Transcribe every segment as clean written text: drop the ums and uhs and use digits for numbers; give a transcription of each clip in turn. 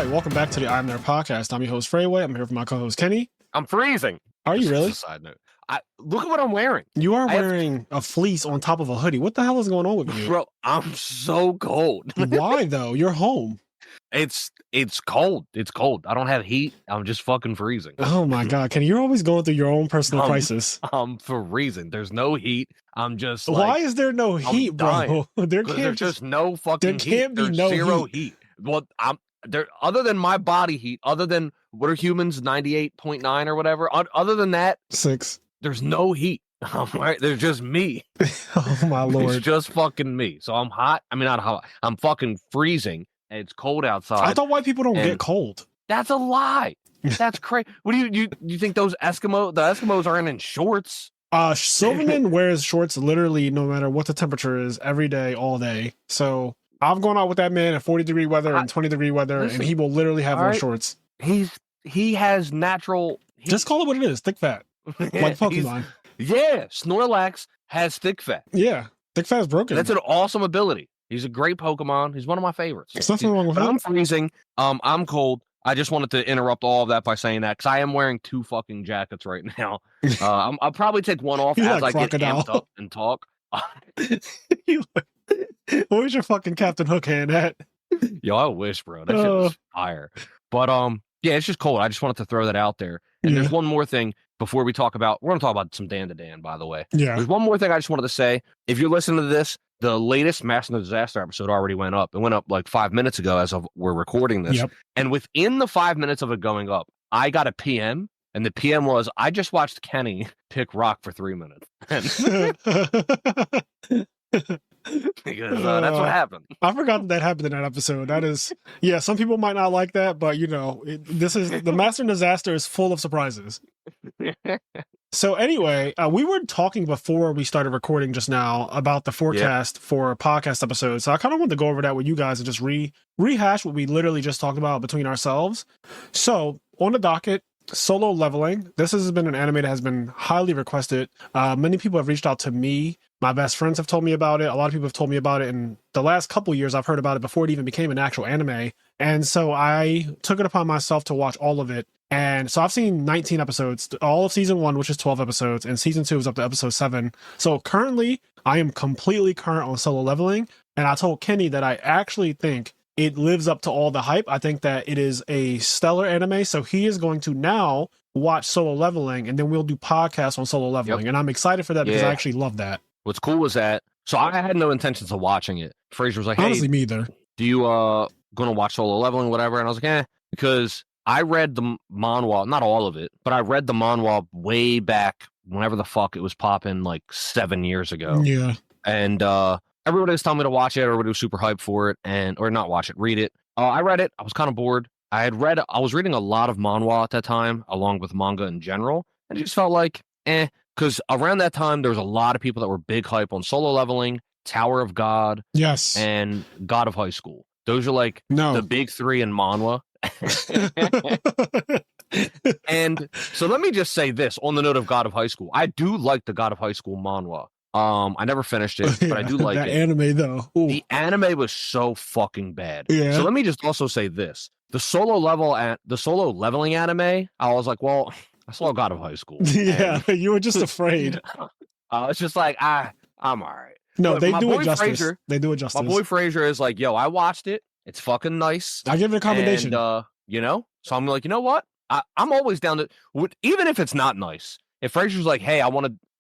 welcome back to the IMNerd podcast. I'm your host, Frazier. I'm here with my co-host, Kenny. I'm freezing. Are you really? Side note. Look at what I'm wearing. You are wearing a fleece on top of a hoodie. What the hell is going on with you? Bro, I'm so cold. Why, though? You're home. It's cold. It's cold. I don't have heat. I'm just fucking freezing. Oh, my God. Kenny, you're always going through your own personal crisis. I'm freezing. There's no heat. I'm just like... Why is there no heat, bro? There's just no fucking heat. There can't be no zero heat. Well, there, other than my body heat, other than, what are humans, 98.9 or whatever? Other than that... 6. There's no heat. There's just me. Oh, my Lord. It's just fucking me. So I'm hot. I mean, not hot. I'm fucking freezing. And it's cold outside. I thought white people don't get cold. That's a lie. That's crazy. What do you think those the Eskimos aren't in shorts? Silverman wears shorts literally no matter what the temperature is, every day, all day. So I've gone out with that man in 40-degree weather and 20-degree weather, and he will literally have no shorts. He has natural heat. Just call it what it is, thick fat. Like Pokemon. Yeah, Snorlax has thick fat. Yeah, thick fat is broken. That's an awesome ability. He's a great Pokemon. He's one of my favorites. There's nothing wrong with that. I'm freezing. I'm cold. I just wanted to interrupt all of that by saying that because I am wearing 2 fucking jackets right now. I'll probably take one off as I get amped up and talk. Where's your fucking Captain Hook hand at? Yo, I wish, bro. That shit was fire. But yeah, it's just cold. I just wanted to throw that out there. And there's one more thing before we talk about. We're going to talk about some Dandadan, by the way. Yeah. There's one more thing I just wanted to say. If you're listening to this, the latest Master of Disaster episode already went up. It went up like 5 minutes ago as of we're recording this. Yep. And within the 5 minutes of it going up, I got a PM. And the PM was, I just watched Kenny pick rock for 3 minutes. Because that's what happened. I forgot that happened in that episode. That is, yeah, some people might not like that, but you know, this is the Master Disaster is full of surprises. So anyway, we were talking before we started recording just now about the forecast for podcast episodes. So I kind of wanted to go over that with you guys and just rehash what we literally just talked about between ourselves. So on the docket, Solo Leveling. This has been an anime that has been highly requested. Many people have reached out to me. My best friends have told me about it. A lot of people have told me about it. In the last couple years, I've heard about it before it even became an actual anime. And so I took it upon myself to watch all of it. And so I've seen 19 episodes, all of season 1, which is 12 episodes, and season 2 is up to episode 7. So currently, I am completely current on Solo Leveling. And I told Kenny that I actually think it lives up to all the hype. I think that it is a stellar anime. So he is going to now watch Solo Leveling, and then we'll do podcasts on Solo Leveling. And I'm excited for that because I actually love that. What's cool was that, so I had no intentions of watching it. Frazier was like, hey, honestly, me either. Do you going to watch Solo Leveling, whatever? And I was like, because I read the manhwa, not all of it, but I read the manhwa way back whenever the fuck it was popping, like 7 years ago. Yeah. And everybody was telling me to watch it. Everybody was super hyped for it, or not watch it, read it. I read it. I was kind of bored. I was reading a lot of manhwa at that time, along with manga in general. And it just felt like, because around that time, there was a lot of people that were big hype on Solo Leveling, Tower of God, yes, and God of High School. Those are like the big 3 in manhwa. And so let me just say this on the note of God of High School. I do like the God of High School manhwa. I never finished it, but I do like that it. Anime though. Ooh. The anime was so fucking bad. Yeah. So let me just also say this: the Solo Leveling anime. I was like, well, I saw God of High School. Yeah, you were just afraid. It's just like I'm all right. No, but they do it justice. They do it justice. My boy Frazier is like, yo, I watched it. It's fucking nice. I give it a commendation. And, you know, so I'm like, you know what? I'm always down to, even if it's not nice. If Frazier's like, hey,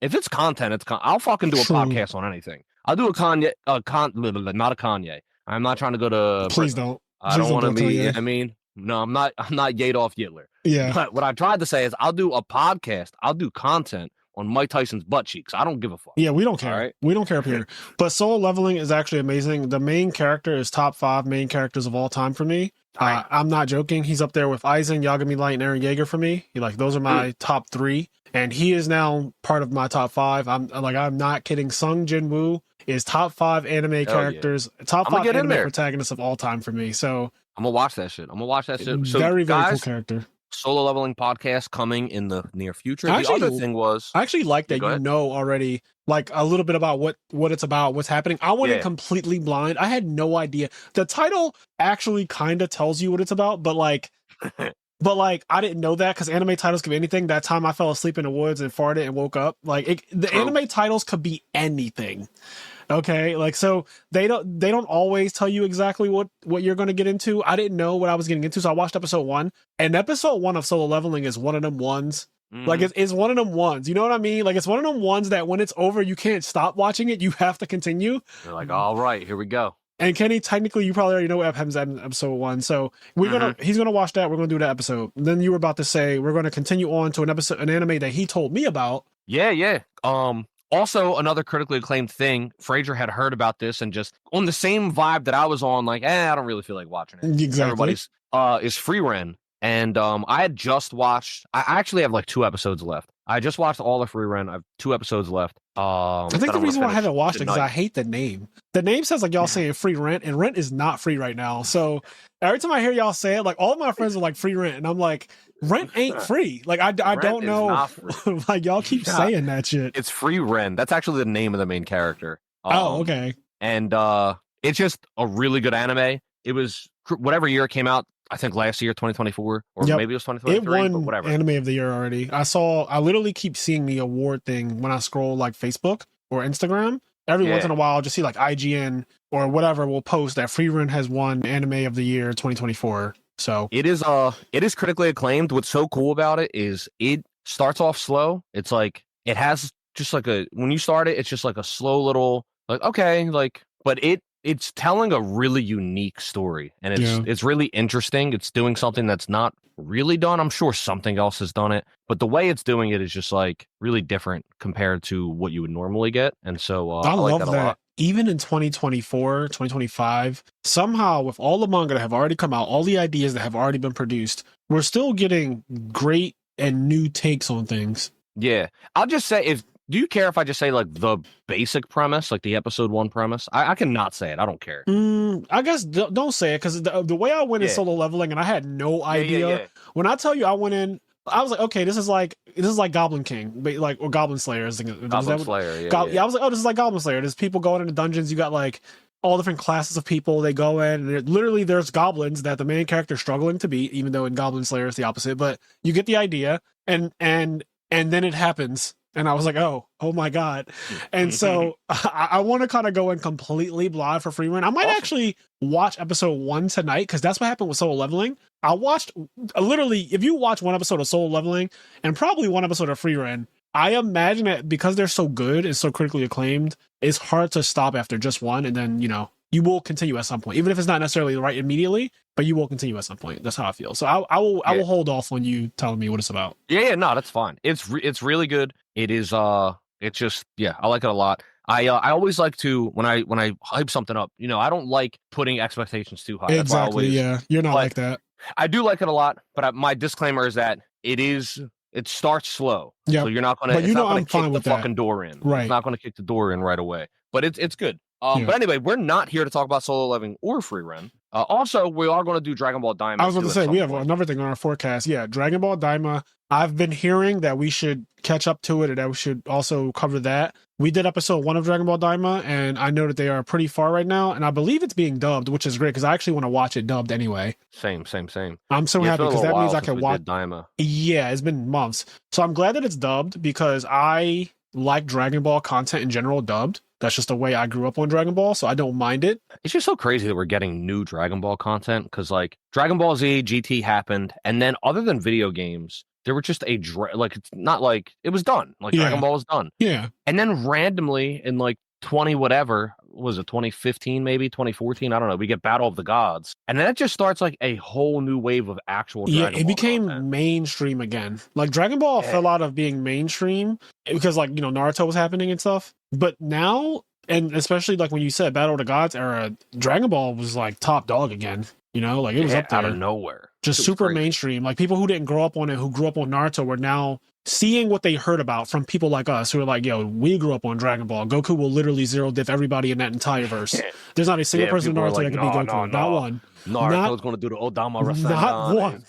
if it's content, I'll fucking do a podcast on anything. I'll do not a Kanye. I'm not trying to go to. Please don't. I don't want to be. I mean, no, I'm not Adolf Hitler. Yeah. But what I tried to say is, I'll do a podcast. I'll do content on Mike Tyson's butt cheeks. I don't give a fuck. Yeah, we don't care. Right? We don't care up here. But Solo Leveling is actually amazing. The main character is top 5 main characters of all time for me. I'm not joking. He's up there with Aizen, Yagami Light, and Eren Yeager for me. Those are my top 3. And he is now part of my top 5. I'm not kidding. Sung Jin Woo is top 5 anime characters, top 5 anime protagonists of all time for me. So I'm gonna watch that shit. So, very guys, cool character. Solo Leveling podcast coming in the near future. The Actually, other thing was, I actually like that go you ahead. know already, like a little bit about what it's about, what's happening. I went in Yeah. completely blind. I had no idea. The title actually kind of tells you what it's about, but like I didn't know that because anime titles could be anything. That time I fell asleep in the woods and farted and woke up. Like the True. anime titles could be anything. Okay, like so they don't always tell you exactly what you're going to get into. I didn't know what I was getting into, so I watched episode 1, and episode 1 of Solo Leveling is one of them ones. Like it's one of them ones. You know what I mean? Like it's one of them ones that when it's over, you can't stop watching it. You have to continue. You're like, all right, here we go. And Kenny, technically, you probably already know what happens in episode 1. So he's gonna watch that. We're gonna do that episode. And then you were about to say we're gonna continue on to an anime that he told me about. Yeah. Also, another critically acclaimed thing, Frazier had heard about this and just on the same vibe that I was on, like, I don't really feel like watching it. Exactly. Everybody's is Free Ren. And I had just watched, I actually have like 2 episodes left. I just watched all of Free Ren. I have 2 episodes left. I think the reason why I haven't watched it is because I hate the name. The name says like y'all saying free rent, and rent is not free right now. So every time I hear y'all say it, like all of my friends are like free rent, and I'm like, rent ain't free. Like I don't know. Like y'all keep saying that shit. It's Free Ren. That's actually the name of the main character. Okay. And it's just a really good anime. It was whatever year it came out. I think last year, 2024, or maybe it was 2023. It won but whatever. Anime of the Year already. I literally keep seeing the award thing when I scroll like Facebook or Instagram. Every once in a while, I'll just see like IGN or whatever will post that Free Run has won Anime of the Year 2024. So it is critically acclaimed. What's so cool about it is it starts off slow. It's like it has just like when you start it, it's just like a slow little like okay, like but it's telling a really unique story, and it's really interesting. It's doing something that's not really done. I'm sure something else has done it, but the way it's doing it is just like really different compared to what you would normally get. And so I like love that a that. lot. Even in 2024, 2025, somehow with all the manga that have already come out, all the ideas that have already been produced, we're still getting great and new takes on things. Yeah. I'll just say do you care if I just say like the basic premise, like the episode 1 premise? I cannot say it. I don't care. I guess don't say it because the way I went in Solo Leveling and I had no idea. When I tell you I went in, I was like, okay, this is like Goblin King, but like or Goblin Slayer. Goblin Slayer. I was like, oh, this is like Goblin Slayer. There's people going into dungeons. You got like all different classes of people. They go in, and literally there's goblins that the main character is struggling to beat, even though in Goblin Slayer it's the opposite. But you get the idea, and then it happens. And I was like, oh my God. And so I want to kind of go in completely blind for Free Run. I might actually watch episode 1 tonight because that's what happened with Solo Leveling. I watched literally, if you watch one episode of Solo Leveling and probably one episode of Free Run, I imagine that because they're so good and so critically acclaimed, it's hard to stop after just one. And then, you will continue at some point, even if it's not necessarily right immediately, but you will continue at some point. That's how I feel. So I will hold off on you telling me what it's about. Yeah, no, that's fine. It's really good. It is it's just I like it a lot. I always like to when I hype something up, I don't like putting expectations too high. Exactly. You're not like that. I do like it a lot, but my disclaimer is that it starts slow. Yeah. So you're not gonna. I'm fine with the fucking door in. Right. It's not gonna kick the door in right away. But it's good. But anyway, we're not here to talk about Solo Leveling or Free Run. Also, we are going to do Dragon Ball Daima. I was going to say, we have another thing on our forecast. Yeah, Dragon Ball Daima. I've been hearing that we should catch up to it and that we should also cover that. We did episode 1 of Dragon Ball Daima, and I know that they are pretty far right now, and I believe it's being dubbed, which is great because I actually want to watch it dubbed anyway. Same. I'm so happy because that means I can watch Daima. Yeah, it's been months. So I'm glad that it's dubbed because I like Dragon Ball content in general dubbed. That's just the way I grew up on Dragon Ball, so I don't mind it. It's just so crazy that we're getting new Dragon Ball content because, like, Dragon Ball Z GT happened, and then other than video games, there were just it's not like it was done. Like Dragon Ball was done. Yeah, and then randomly in like 2015 maybe 2014, I don't know. We get Battle of the Gods, and then it just starts like a whole new wave of actual. Dragon Ball became content. Mainstream again. Like Dragon Ball fell out of being mainstream because like Naruto was happening and stuff. But now, and especially like when you said Battle of the Gods era, Dragon Ball was like top dog again. Like it was up there out of nowhere. Just super mainstream. Like people who didn't grow up on it, who grew up on Naruto, were now seeing what they heard about from people like us who are like, yo, we grew up on Dragon Ball. Goku will literally zero diff everybody in that entire verse. There's not a single person in people are Naruto like, that could be Goku. Not one. Naruto's going to do the Odama Not Rasengan. one.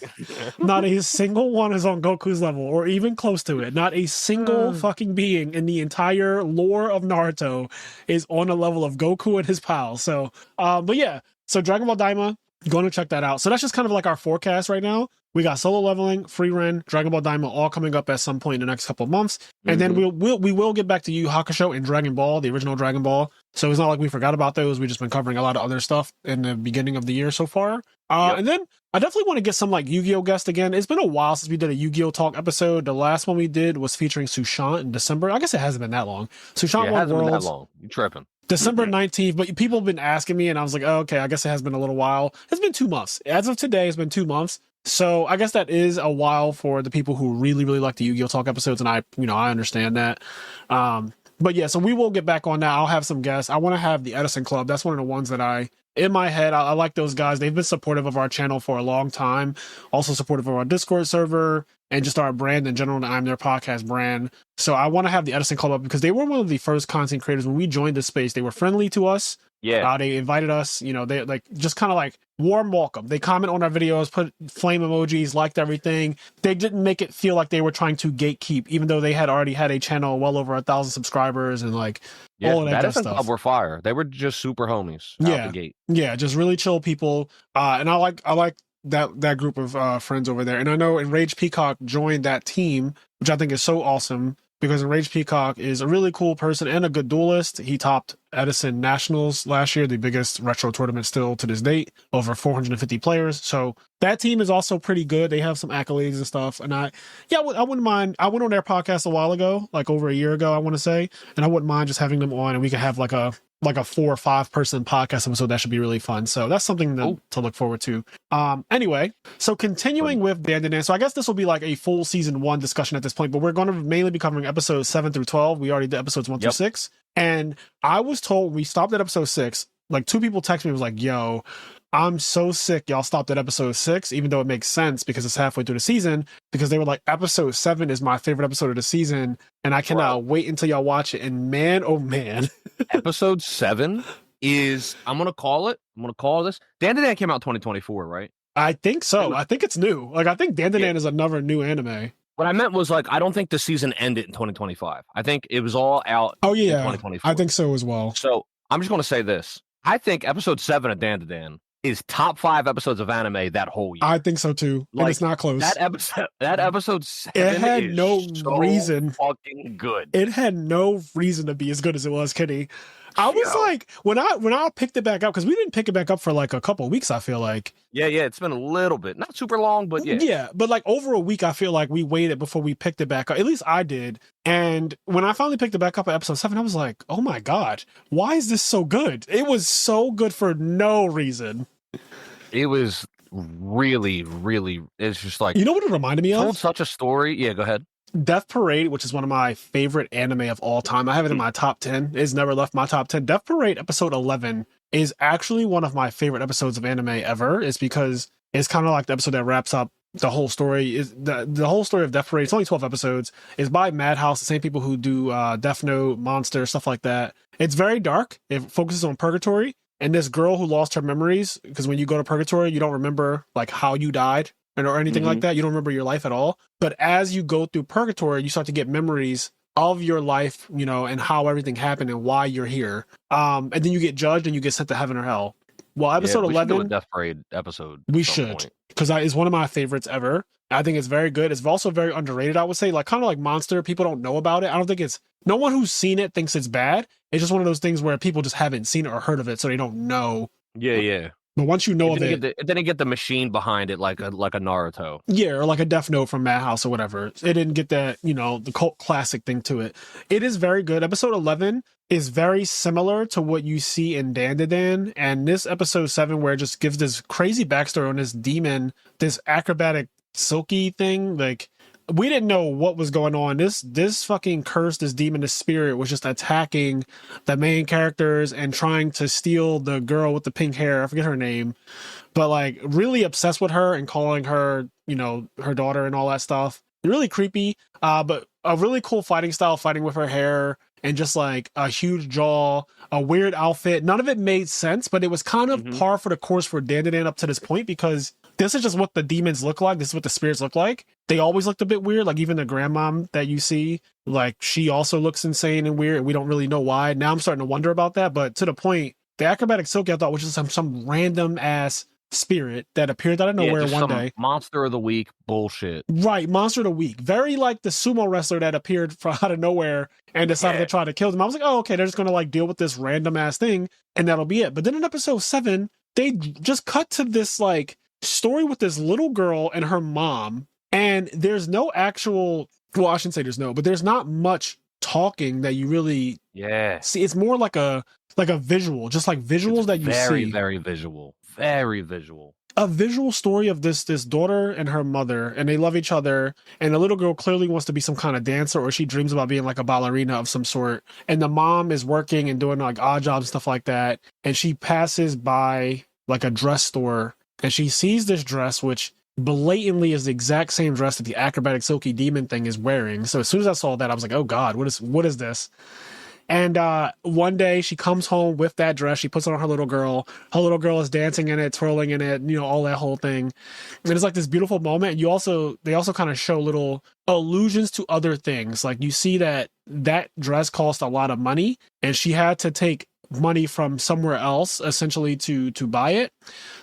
Not a single one is on Goku's level or even close to it. Not a single fucking being in the entire lore of Naruto is on the level of Goku and his pals. So, but yeah. So Dragon Ball Daima, going to check that out. So that's just kind of like our forecast right now. We got Solo Leveling, Free Ren, Dragon Ball Daima all coming up at some point in the next couple of months. And then we will get back to Yu Yu Hakusho and Dragon Ball, the original Dragon Ball. So it's not like we forgot about those. We've just been covering a lot of other stuff in the beginning of the year so far. And then I definitely want to get some like Yu-Gi-Oh guests again. It's been a while since we did a Yu-Gi-Oh talk episode. The last one we did was featuring Sushant in December. I guess it hasn't been that long. Sushant won hasn't been Worlds. that long. You tripping. December 19th, but people have been asking me and I was like, oh, okay, I guess it has been a little while. It's been 2 months. As of today, it's been 2 months. So I guess that is a while for the people who really, really like the Yu-Gi-Oh talk episodes. And I understand that. But yeah, so we will get back on that. I'll have some guests. I want to have the Edison Club. That's one of the ones that in my head, I like those guys. They've been supportive of our channel for a long time. Also supportive of our Discord server and just our brand in general, the IMNerd podcast brand. So I want to have the Edison Club up because they were one of the first content creators when we joined this space. They were friendly to us. Yeah. They invited us, they like just kind of like warm welcome. They comment on our videos, put flame emojis, liked everything. They didn't make it feel like they were trying to gatekeep, even though they had already had a channel well over 1,000 subscribers and like all of that good stuff. Were fire. They were just super homies out the gate. Yeah, just really chill people. And I like that group of friends over there. And I know Enraged Peacock joined that team, which I think is so awesome. Because Enraged Peacock is a really cool person and a good duelist. He topped Edison Nationals last year, the biggest retro tournament still to this date, over 450 players. So that team is also pretty good. They have some accolades and stuff. And I wouldn't mind. I went on their podcast a while ago, like over a year ago, I want to say. And I wouldn't mind just having them on and we could have like a 4 or 5 person podcast episode. That should be really fun. So that's something to look forward to. Anyway, so continuing with Dandadan. So I guess this will be like a full season 1 discussion at this point, but we're going to mainly be covering episodes 7 through 12. We already did episodes 1 through 6. And I was told we stopped at episode 6. Like 2 people texted me, was like, yo, I'm so sick y'all stopped at episode 6, even though it makes sense because it's halfway through the season, because they were like, episode 7 is my favorite episode of the season, and I cannot wait until y'all watch it. And man, oh man. Episode 7 is, I'm going to call this. Dandadan came out 2024, right? I think so. I think it's new. Like, I think Dandadan is another new anime. What I meant was, like, I don't think the season ended in 2025. I think it was all out in 2024. I think so as well. So I'm just going to say this. I think episode 7 of Dandadan is top 5 episodes of anime that whole year. I think so too. Like, and it's not close. That episode 7 it had is no so reason. Fucking good. It had no reason to be as good as it was, Kenny. I was like, when I picked it back up, because we didn't pick it back up for like a couple of weeks, I feel like. Yeah, it's been a little bit. Not super long, but yeah. Yeah, but like over a week, I feel like we waited before we picked it back up. At least I did. And when I finally picked it back up at episode 7, I was like, oh my God, why is this so good? It was so good for no reason. It was really, really, it's just like... You know what it reminded me of? Told such a story. Yeah, go ahead. Death Parade, which is one of my favorite anime of all time. I have it in my top 10. It's never left my top 10. Death Parade episode 11 is actually one of my favorite episodes of anime ever. It's because it's kind of like the episode that wraps up the whole story. Is the whole story of Death Parade. It's only 12 episodes. It's by Madhouse, the same people who do Death Note, Monster, stuff like that. It's very dark. It focuses on purgatory and this girl who lost her memories, because when you go to purgatory, you don't remember like how you died or anything like that. You don't remember your life at all. But as you go through purgatory, you start to get memories of your life, and how everything happened and why you're here. And then you get judged and you get sent to heaven or hell. Well, episode 11, should do a Death Parade episode. We should, because it's one of my favorites ever. I think it's very good. It's also very underrated, I would say. Like kind of like Monster, people don't know about it. I don't think no one who's seen it thinks it's bad. It's just one of those things where people just haven't seen it or heard of it, so they don't know. Yeah. But once you know of it, it didn't get the machine behind it like a Naruto. Yeah, or like a Death Note from Madhouse or whatever. It didn't get that, the cult classic thing to it. It is very good. Episode 11 is very similar to what you see in Dandadan, and this episode 7, where it just gives this crazy backstory on this demon, this acrobatic silky thing. Like, we didn't know what was going on. This fucking curse, this demon, this spirit was just attacking the main characters and trying to steal the girl with the pink hair. I forget her name, but like really obsessed with her and calling her, her daughter and all that stuff. really creepy, but a really cool fighting style, fighting with her hair and just like a huge jaw, a weird outfit. None of it made sense, but it was kind of par for the course for Dandadan up to this point, because this is just what the demons look like. This is what the spirits look like. They always looked a bit weird. Like even the grandmom that you see, like she also looks insane and weird, and we don't really know why. Now I'm starting to wonder about that, but to the point, the acrobatic silky I thought was just some random ass spirit that appeared out of nowhere one day. Monster of the week bullshit. Right, monster of the week. Very like the sumo wrestler that appeared from out of nowhere and decided to try to kill them. I was like, oh, okay, they're just gonna like deal with this random ass thing and that'll be it. But then in episode 7, they just cut to this like story with this little girl and her mom, and there's no actual, well, I shouldn't say there's no, but there's not much talking that you really see. It's more like a visual, just like visuals that you see. Very visual. Very visual. A visual story of this daughter and her mother, and they love each other, and the little girl clearly wants to be some kind of dancer, or she dreams about being like a ballerina of some sort, and the mom is working and doing like odd jobs and stuff like that, and she passes by like a dress store and she sees this dress which blatantly is the exact same dress that the acrobatic silky demon thing is wearing. So as soon as I saw that, I was like, oh god, what is this? And one day she comes home with that dress. She puts it on her little girl. Her little girl is dancing in it, twirling in it, all that whole thing. And it's like this beautiful moment. And they also kind of show little allusions to other things. Like you see that dress cost a lot of money, and she had to take money from somewhere else essentially to buy it.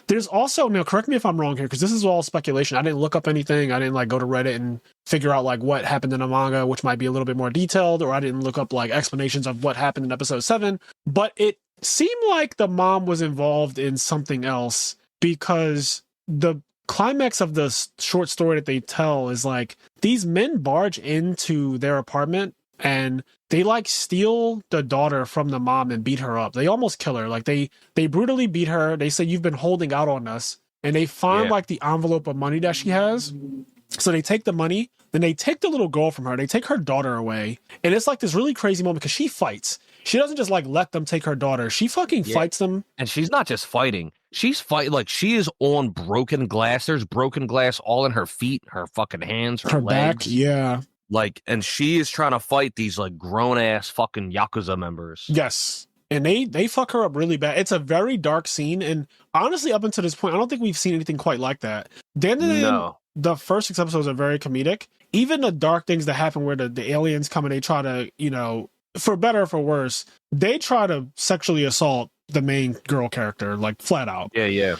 There's also, now correct me if I'm wrong here, because this is all speculation. I didn't look up anything. I didn't like go to Reddit and figure out like what happened in the manga, which might be a little bit more detailed, or I didn't look up like explanations of what happened in episode 7. But it seemed like the mom was involved in something else, because the climax of the short story that they tell is like these men barge into their apartment and they like steal the daughter from the mom and beat her up. They almost kill her. Like they brutally beat her. They say, you've been holding out on us. And they find like the envelope of money that she has. So they take the money, then they take the little girl from her. They take her daughter away. And it's like this really crazy moment because she fights. She doesn't just like let them take her daughter. She fucking fights them. And she's not just fighting. She's fighting, like she is on broken glass. There's broken glass all in her feet, her fucking hands, her legs. Back. Yeah. Like, and she is trying to fight these like grown ass fucking Yakuza members. Yes. And they fuck her up really bad. It's a very dark scene. And honestly, up until this point, I don't think we've seen anything quite like that. The first 6 episodes are very comedic. Even the dark things that happen where the aliens come and they try to, for better or for worse, they try to sexually assault the main girl character, like flat out. Yeah.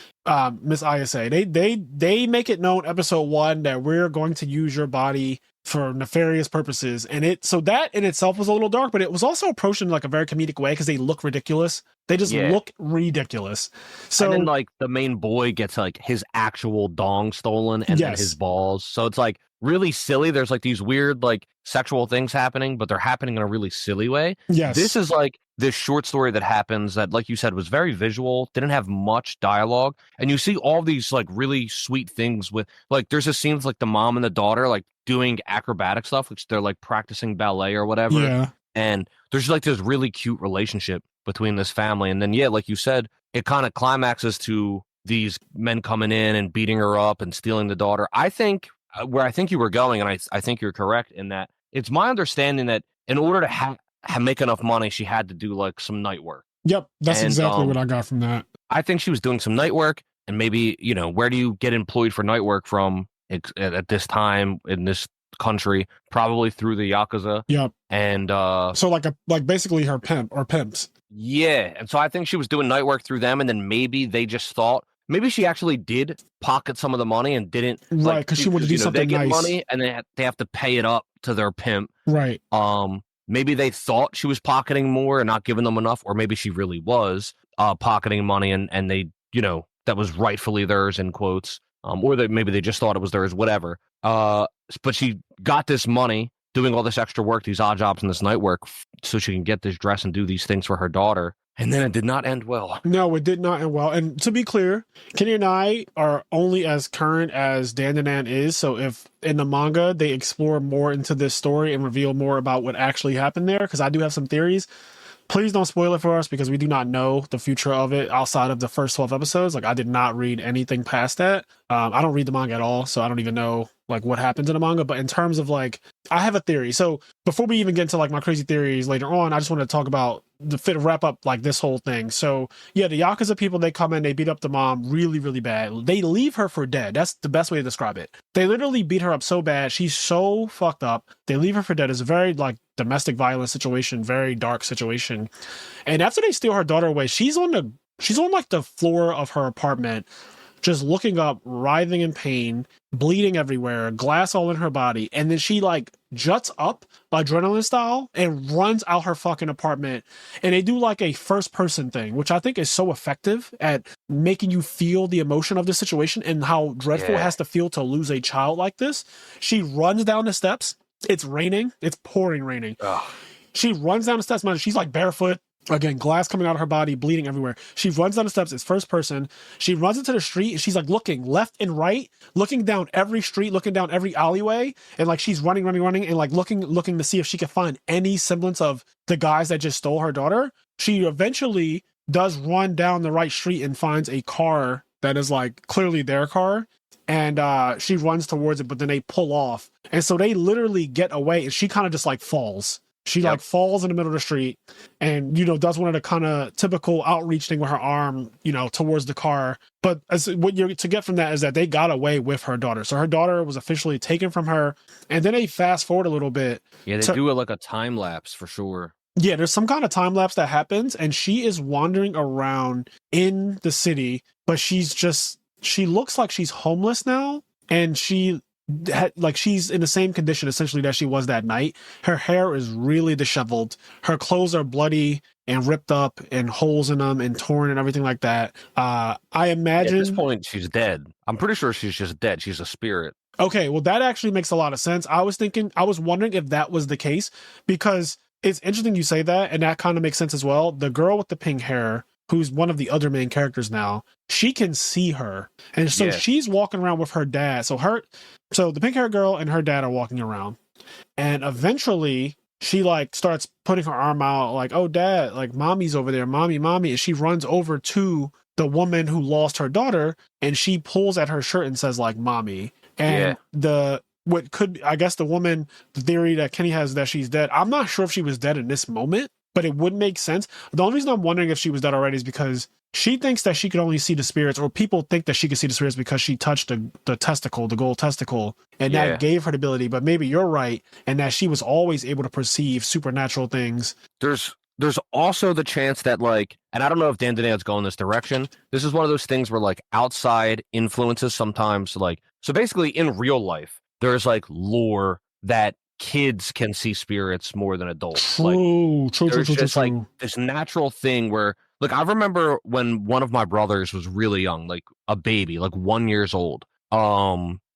Miss Isa. They make it known episode 1 that we're going to use your body for nefarious purposes, and so that in itself was a little dark, but it was also approached in like a very comedic way because they look ridiculous. They just look ridiculous. So and then like the main boy gets like his actual dong stolen and then his balls. So it's like really silly. There's like these weird like sexual things happening, but they're happening in a really silly way. Yes. This is like this short story that happens that, like you said, was very visual, didn't have much dialogue. And you see all these like really sweet things with like, there's a scene with like the mom and the daughter, like doing acrobatic stuff, which they're like practicing ballet or whatever. Yeah. And there's like this really cute relationship between this family. And then, like you said, it kind of climaxes to these men coming in and beating her up and stealing the daughter. I think where I think you were going, and I think you're correct in that, it's my understanding that in order to make enough money, she had to do like some night work. Yep. That's exactly what I got from that. I think she was doing some night work, and maybe, where do you get employed for night work from at this time in this country? Probably through the Yakuza. Yep. And so like basically her pimp or pimps. Yeah. And so I think she was doing night work through them, and then maybe they just thought maybe she actually did pocket some of the money and didn't. Right, because she wanted to do something they get nice. Money and they have to pay it up to their pimp. Right. Maybe they thought she was pocketing more and not giving them enough, or maybe she really was pocketing money and they, that was rightfully theirs in quotes. Or that maybe they just thought it was theirs, whatever. But she got this money doing all this extra work, these odd jobs and this night work, so she can get this dress and do these things for her daughter. And then it did not end well. No, it did not end well. And to be clear, Kenny and I are only as current as Dandadan is. So if in the manga they explore more into this story and reveal more about what actually happened there, because I do have some theories, please don't spoil it for us because we do not know the future of it outside of the first 12 episodes. Like I did not read anything past that. I don't read the manga at all, so I don't even know like what happens in the manga, but in terms of like, I have a theory. So before we even get into like my crazy theories later on, I just want to talk about wrap up like this whole thing. So yeah, the Yakuza people, they come in, they beat up the mom really, really bad. They leave her for dead. That's the best way to describe it. They literally beat her up so bad. She's so fucked up. They leave her for dead. It's a very like domestic violence situation, very dark situation. And after they steal her daughter away, she's on like the floor of her apartment, just looking up, writhing in pain, bleeding everywhere, glass all in her body. And then she like juts up adrenaline style and runs out her fucking apartment. And they do like a first person thing, which I think is so effective at making you feel the emotion of the situation and how dreadful it has to feel to lose a child like this. She runs down the steps. It's raining. It's pouring raining. Ugh. She runs down the steps, man. She's like barefoot. Again, glass coming out of her body, bleeding everywhere. She runs down the steps. It's first person. She runs into the street and she's like looking left and right, looking down every street, looking down every alleyway. And like she's running and like looking to see if she can find any semblance of the guys that just stole her daughter. She eventually does run down the right street and finds a car that is like clearly their car. And she runs towards it, but then they pull off. And so they literally get away and she kind of just like falls. She like falls in the middle of the street and, you know, does one of the kind of typical outreach thing with her arm, you know, towards the car. But what you're to get from that is that they got away with her daughter. So her daughter was officially taken from her. And then they fast forward a little bit. Yeah, they do it like a time lapse for sure. Yeah, there's some kind of time lapse that happens. And she is wandering around in the city, but she looks like she's homeless now. And she's in the same condition essentially that she was that night. Her hair is really disheveled. Her clothes are bloody and ripped up and holes in them and torn and everything like that. I imagine at this point she's dead. I'm pretty sure she's just dead. She's a spirit. Okay, well that actually makes a lot of sense. I was wondering if that was the case because it's interesting you say that, and that kind of makes sense as well. The girl with the pink hair, who's one of the other main characters now, she can see her. And so she's walking around with her dad. So the pink hair girl and her dad are walking around. And eventually she like starts putting her arm out like, oh, dad, like mommy's over there. Mommy. And she runs over to the woman who lost her daughter and she pulls at her shirt and says like, mommy. And the woman, the theory that Kenny has that she's dead. I'm not sure if she was dead in this moment, but it would make sense. The only reason I'm wondering if she was dead already is because she thinks that she could only see the spirits, or people think that she could see the spirits because she touched the testicle, the gold testicle, and that gave her the ability. But maybe you're right, and that she was always able to perceive supernatural things. There's also the chance that like, and I don't know if Dandadan's going this direction. This is one of those things where like outside influences sometimes like, so basically in real life, there's like lore that kids can see spirits more than adults. True. Like this natural thing where, look, I remember when one of my brothers was really young, like a baby, like 1 year old.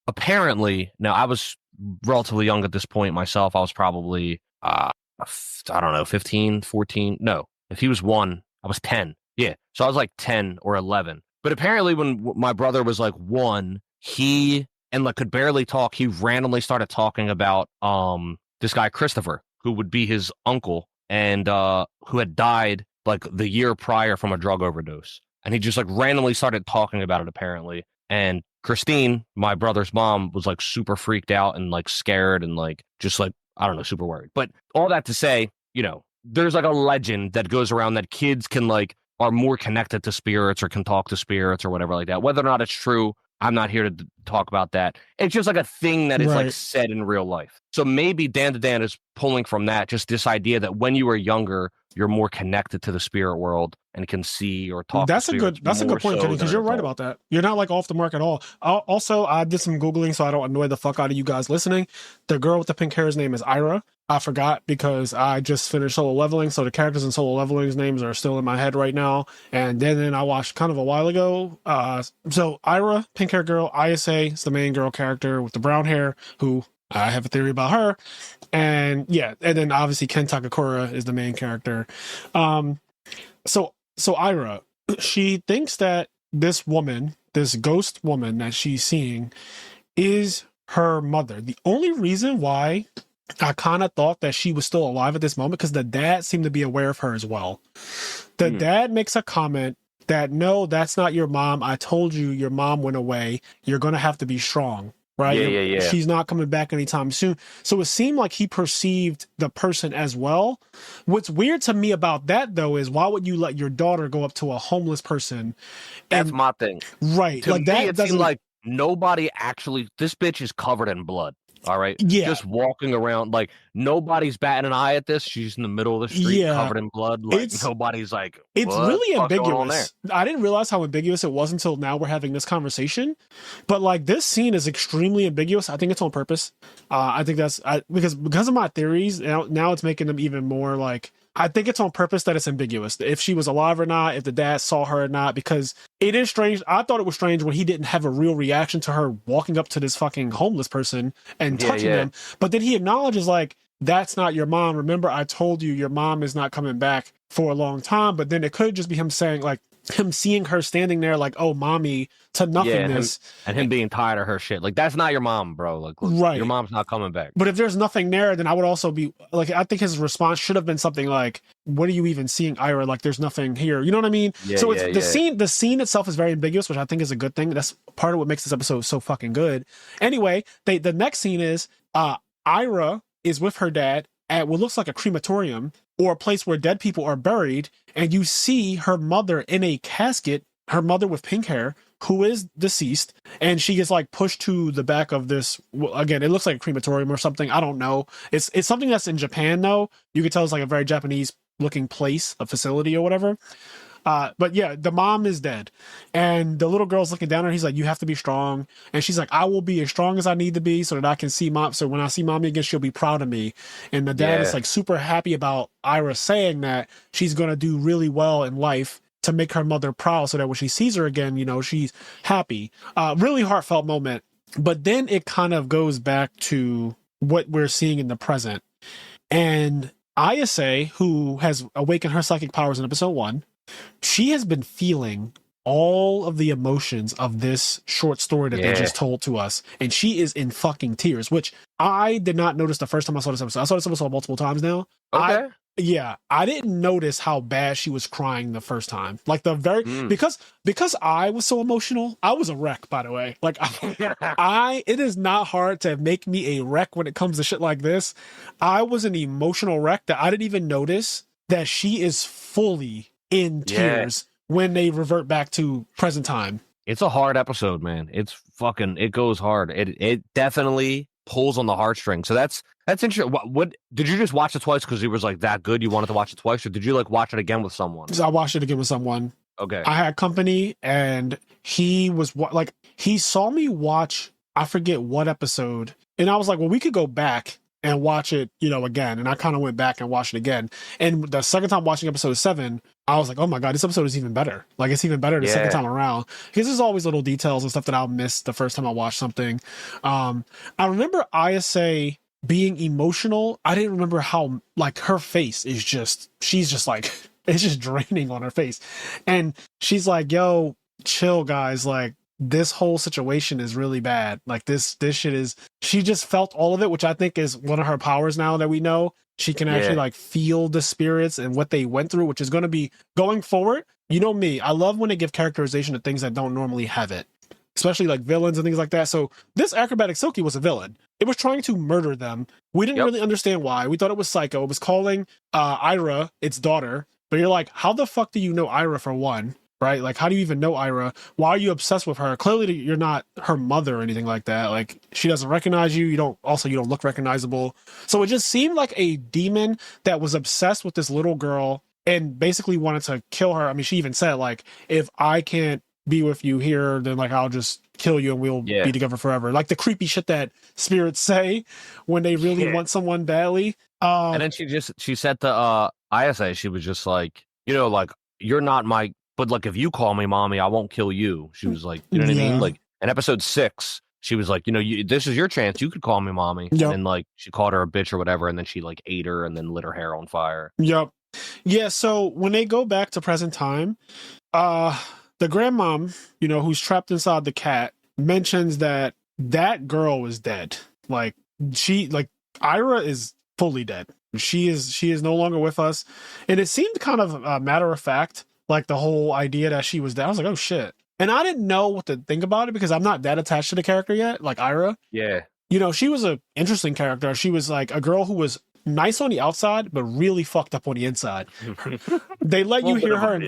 Apparently, now I was relatively young at this point myself. I was probably, I don't know, 15, 14. No, if he was 1, I was 10. Yeah. So I was like 10 or 11. But apparently when my brother was like 1, and like could barely talk, he randomly started talking about this guy Christopher, who would be his uncle and who had died like the year prior from a drug overdose. And he just like randomly started talking about it apparently. And Christine, my brother's mom, was like super freaked out and like scared and like just like, I don't know, super worried. But all that to say, you know, there's like a legend that goes around that kids can like are more connected to spirits or can talk to spirits or whatever like that. Whether or not it's true, I'm not here to talk about that. It's just like a thing that is like said in real life. So maybe Dandadan is pulling from that, just this idea that when you were younger, you're more connected to the spirit world and can see or talk. That's a good point, Kenny, because you're right about that. You're not like off the mark at all. Also, I did some Googling so I don't annoy the fuck out of you guys listening. The girl with the pink hair's name is Ira. I forgot because I just finished Solo Leveling, so the characters in Solo Leveling's names are still in my head right now. And then I watched kind of a while ago. So Ira, pink hair girl, ISA is the main girl character with the brown hair, who I have a theory about her. And then obviously Ken Takakura is the main character. So Ira, she thinks that this woman, this ghost woman that she's seeing, is her mother. The only reason why I kind of thought that she was still alive at this moment, because the dad seemed to be aware of her as well. The dad makes a comment that, no, that's not your mom. I told you your mom went away. You're going to have to be strong. right? Yeah. She's not coming back anytime soon. So it seemed like he perceived the person as well. What's weird to me about that, though, is why would you let your daughter go up to a homeless person? That's my thing. Right. To like me, that it doesn't seemed like nobody actually. This bitch is covered in blood. All right. Yeah. Just walking around like nobody's batting an eye at this. She's in the middle of the street covered in blood. Like nobody's like, it's what really the fuck's going on there? ambiguous. I didn't realize how ambiguous it was until now we're having this conversation. But like this scene is extremely ambiguous. I think it's on purpose. I think that's because of my theories. Now it's making them even more like. I think it's on purpose that it's ambiguous. If she was alive or not, if the dad saw her or not, because it is strange. I thought it was strange when he didn't have a real reaction to her walking up to this fucking homeless person and touching them. But then he acknowledges like, that's not your mom. Remember, I told you your mom is not coming back for a long time. But then it could just be him saying like, him seeing her standing there like, oh, mommy, to nothingness. And him being tired of her shit. Like, that's not your mom, bro. Like, look, right. Your mom's not coming back. But if there's nothing there, then I would also be like, I think his response should have been something like, what are you even seeing, Ira? Like, there's nothing here. You know what I mean? Yeah, so it's the scene itself is very ambiguous, which I think is a good thing. That's part of what makes this episode so fucking good. Anyway, the next scene is Ira is with her dad at what looks like a crematorium or a place where dead people are buried, and you see her mother in a casket, her mother with pink hair, who is deceased, and she gets like pushed to the back of this. Again, it looks like a crematorium or something. I don't know. It's something that's in Japan though. You can tell it's like a very Japanese looking place, a facility or whatever. But yeah, the mom is dead, and the little girl's looking down at her. He's like, "You have to be strong," and she's like, "I will be as strong as I need to be, so that I can see mom. So when I see mommy again, she'll be proud of me." And the dad is like super happy about Ira saying that she's gonna do really well in life to make her mother proud, so that when she sees her again, you know, she's happy. Really heartfelt moment. But then it kind of goes back to what we're seeing in the present, and Ayase, who has awakened her psychic powers in episode 1. She has been feeling all of the emotions of this short story that they just told to us, and she is in fucking tears, which I did not notice the first time I saw this episode. I saw this episode multiple times now. Okay. I didn't notice how bad she was crying the first time. Like the very because I was so emotional, I was a wreck, by the way. Like it is not hard to make me a wreck when it comes to shit like this. I was an emotional wreck that I didn't even notice that she is fully in tears when they revert back to present time. It's a hard episode, man. It goes hard. It definitely pulls on the heartstrings. So that's interesting. What did you just watch it twice because it was like that good? You wanted to watch it twice, or did you like watch it again with someone? I watched it again with someone. Okay. I had company, and he was like, he saw me watch, I forget what episode, and I was like, well, we could go back and watch it, you know, again. And I kind of went back and watched it again. And the second time watching episode 7, I was like, oh my God, this episode is even better. Like, it's even better the second time around. Because there's always little details and stuff that I'll miss the first time I watch something. I remember Ayase being emotional. I didn't remember how, like, her face is just, she's just like, it's just draining on her face. And she's like, yo, chill, guys. Like, this whole situation is really bad. Like this shit is, she just felt all of it, which I think is one of her powers now that we know. She can actually like feel the spirits and what they went through, which is going to be going forward. You know me, I love when they give characterization to things that don't normally have it, especially like villains and things like that. So this acrobatic Silky was a villain. It was trying to murder them. We didn't really understand why. We thought it was Psycho. It was calling Ira its daughter, but you're like, how the fuck do you know Ira for one? Right? Like, how do you even know Ira? Why are you obsessed with her? Clearly, you're not her mother or anything like that. Like, she doesn't recognize you. You don't look recognizable. So it just seemed like a demon that was obsessed with this little girl and basically wanted to kill her. I mean, she even said, like, if I can't be with you here, then, like, I'll just kill you and we'll be together forever. Like the creepy shit that spirits say when they really want someone badly. And then she said to ISA, she was just like, you know, like, you're not my, but like, if you call me mommy, I won't kill you. She was like, you know what I mean? Like in episode 6, she was like, you know, this is your chance. You could call me mommy. Yep. And then like she called her a bitch or whatever. And then she like ate her and then lit her hair on fire. Yep. Yeah. So when they go back to present time, the grandmom, you know, who's trapped inside the cat, mentions that girl is dead. Like Ira is fully dead. She is no longer with us. And it seemed kind of matter of fact. Like the whole idea that she was dead. I was like, oh shit. And I didn't know what to think about it because I'm not that attached to the character yet, like Ira. Yeah. You know, she was an interesting character. She was like a girl who was nice on the outside, but really fucked up on the inside. They let you hear her,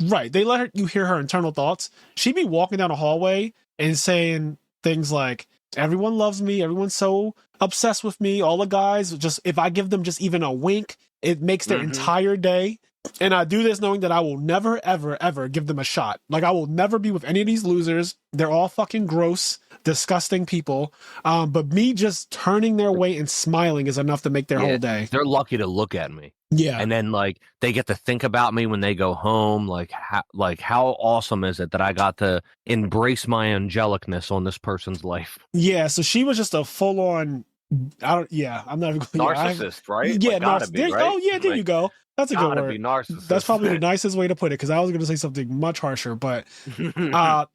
right? They let you hear her internal thoughts. She'd be walking down a hallway and saying things like, "Everyone loves me. Everyone's so obsessed with me. All the guys, just if I give them just even a wink, it makes their entire day." And I do this knowing that I will never, ever, ever give them a shot. Like, I will never be with any of these losers. They're all fucking gross, disgusting people. But me just turning their way and smiling is enough to make their whole day. They're lucky to look at me. Yeah. And then, like, they get to think about me when they go home. Like, how awesome is it that I got to embrace my angelicness on this person's life? Yeah, so she was just a full-on... I'm not even going narcissist, right? Yeah, like, narcissist. Right? Oh, yeah, there you go. That's a good word. Be narcissist. That's probably the nicest way to put it, because I was going to say something much harsher, but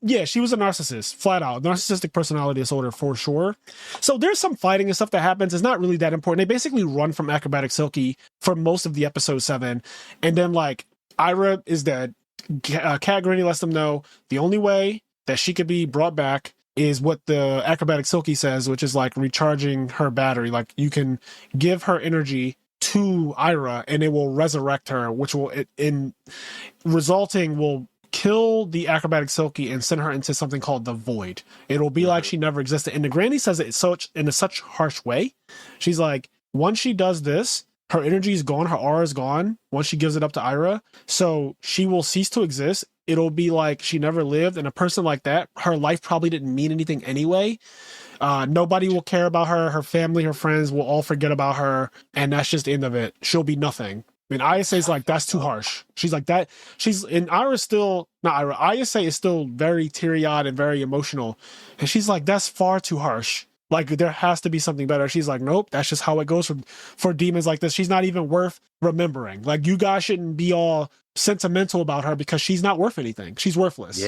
yeah, she was a narcissist, flat out. Narcissistic personality disorder for sure. So there's some fighting and stuff that happens. It's not really that important. They basically run from Acrobatic Silky for most of the episode 7, and then like Ira is dead. Cat Granny lets them know the only way that she could be brought back is what the Acrobatic Silky says, which is like recharging her battery. Like you can give her energy to Ira and it will resurrect her, which will in resulting will kill the Acrobatic Silky and send her into something called the Void. It'll be like she never existed. And the Granny says it in such harsh way. She's like, once she does this, her energy is gone, her aura is gone once she gives it up to Ira. So she will cease to exist. It'll be like she never lived. And a person like that, her life probably didn't mean anything anyway. Nobody will care about her. Her family, her friends will all forget about her. And that's just the end of it. She'll be nothing. I mean, ISA's like, that's too harsh. She's like that. And Ira's still, not Ira, ISA is still very teary-eyed and very emotional. And she's like, that's far too harsh. Like, there has to be something better. She's like, nope, that's just how it goes for demons like this. She's not even worth remembering. Like, you guys shouldn't be all sentimental about her because she's not worth anything. She's worthless.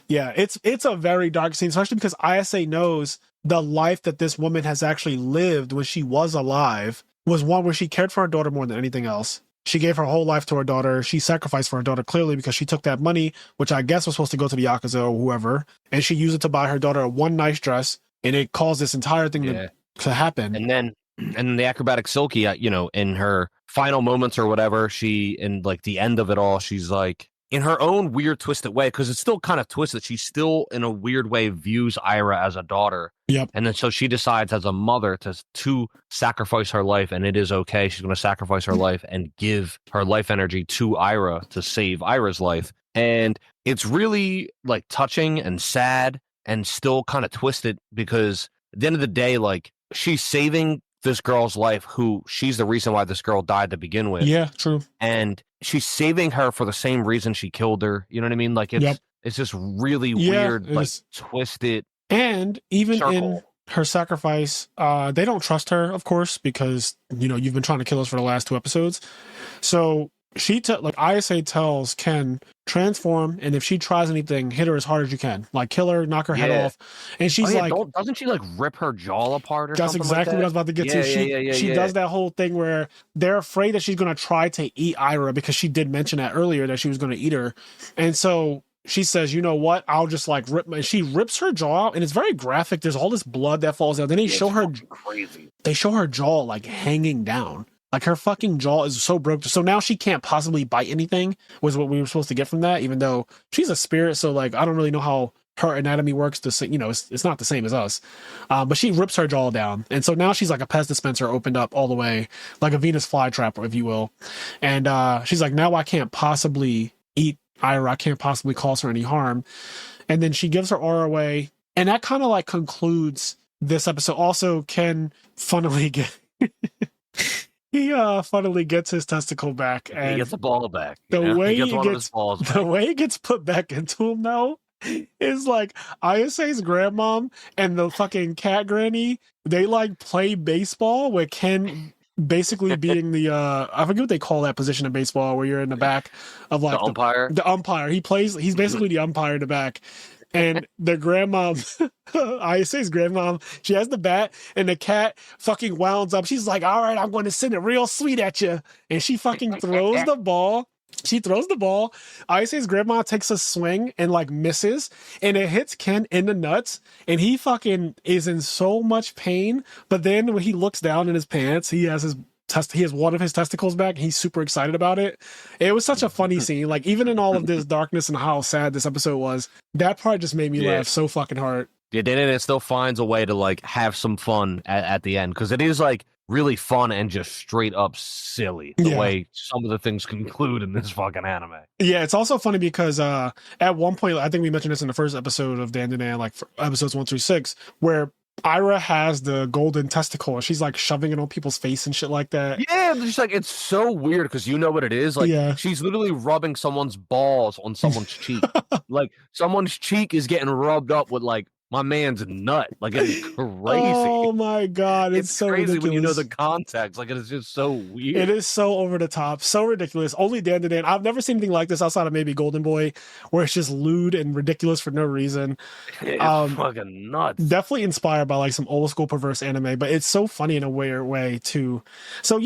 Yeah, it's a very dark scene, especially because ISA knows the life that this woman has actually lived when she was alive was one where she cared for her daughter more than anything else. She gave her whole life to her daughter. She sacrificed for her daughter clearly because she took that money, which I guess was supposed to go to the Yakuza or whoever, and she used it to buy her daughter one nice dress. And it caused this entire thing to happen. And then the Acrobatic Silky, in her final moments or whatever, in like the end of it all, she's like, in her own weird twisted way, because it's still kind of twisted. She still, in a weird way, views Ira as a daughter. Yep. And then so she decides as a mother to sacrifice her life, and it is okay. She's going to sacrifice her life and give her life energy to Ira to save Ira's life. And it's really like touching and sad and still kind of twisted because at the end of the day, like she's saving this girl's life who she's the reason why this girl died to begin with. Yeah, true. And she's saving her for the same reason she killed her. You know what I mean? Like it's just really weird, like twisted. And even in her sacrifice, they don't trust her, of course, because, you've been trying to kill us for the last 2 episodes. So ISA tells Ken, transform, and if she tries anything, hit her as hard as you can. Like, kill her, knock her head off. And she's like... doesn't she, like, rip her jaw apart or that's something exactly like that? what I was about to get to. She does that whole thing where they're afraid that she's going to try to eat Ira because she did mention that earlier that she was going to eat her. And so she says, you know what? I'll just, like, she rips her jaw out, and it's very graphic. There's all this blood that falls out. Then they show her... crazy. They show her jaw, like, hanging down. Like, her fucking jaw is so broken. So now she can't possibly bite anything, was what we were supposed to get from that, even though she's a spirit. So, like, I don't really know how her anatomy works. It's not the same as us. But she rips her jaw down. And so now she's like a Pez dispenser opened up all the way, like a Venus flytrap, if you will. And she's like, now I can't possibly eat Ira. I can't possibly cause her any harm. And then she gives her aura away. And that kind of, like, concludes this episode. Also, Ken funnily He funnily gets his testicle back, and he gets the ball back. The way he gets put back into him, though, is like ISA's grandmom and the fucking cat granny. They like play baseball with Ken basically being the I forget what they call that position in baseball where you're in the back of like the umpire. The umpire. He's basically the umpire in the back. And the grandmom, ISA's grandmom, she has the bat, and the cat fucking wounds up. She's like, all right, I'm going to send it real sweet at you. And she fucking throws the ball She throws the ball. Ayase's grandma takes a swing and like misses, and it hits Ken in the nuts, and he fucking is in so much pain. But then when he looks down in his pants, he has one of his testicles back. And he's super excited about it. It was such a funny scene. Like even in all of this darkness and how sad this episode was, that part just made me laugh so fucking hard. Yeah, then it still finds a way to like have some fun at the end, because it is like really fun and just straight up silly the way some of the things conclude in this fucking anime. Yeah, it's also funny because at one point, I think we mentioned this in the first episode of Dandadan, like episodes 1 through 6, where Ira has the golden testicle and she's like shoving it on people's face and shit like that. Yeah, just like it's so weird because you know what it is. Like she's literally rubbing someone's balls on someone's cheek. Like someone's cheek is getting rubbed up with like my man's nut. Like it's crazy. Oh my god, it's so crazy ridiculous. when you know the context. Like it is just so weird. It is so over the top, so ridiculous. Only Dandadan. I've never seen anything like this outside of maybe Golden Boy, where it's just lewd and ridiculous for no reason. It's fucking nuts. Definitely inspired by like some old school perverse anime, but it's so funny in a weird way too. So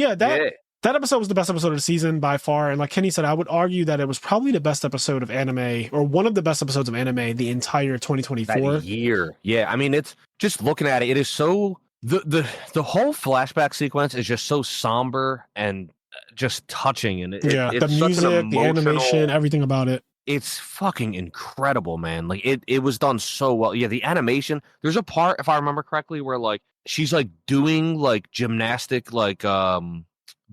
that episode was the best episode of the season by far. And like Kenny said, I would argue that it was probably the best episode of anime, or one of the best episodes of anime the entire 2024 that year. Yeah, I mean, it's just looking at it, it is so the whole flashback sequence is just so somber and just touching, and it's the music, the animation, everything about it. It's fucking incredible, man. Like it was done so well. Yeah, the animation. There's a part, if I remember correctly, where like she's like doing like gymnastic, like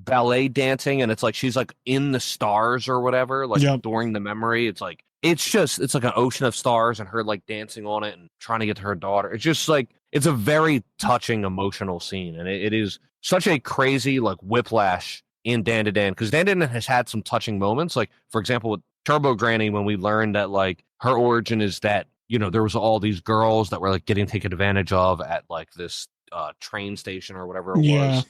ballet dancing, and it's like she's like in the stars or whatever, like during the memory. It's like it's like an ocean of stars and her like dancing on it and trying to get to her daughter. It's just like it's a very touching, emotional scene, and it is such a crazy like whiplash in Dandadan, because Dandadan has had some touching moments. Like for example with Turbo Granny, when we learned that like her origin is that, you know, there was all these girls that were like getting taken advantage of at like this train station or whatever it was.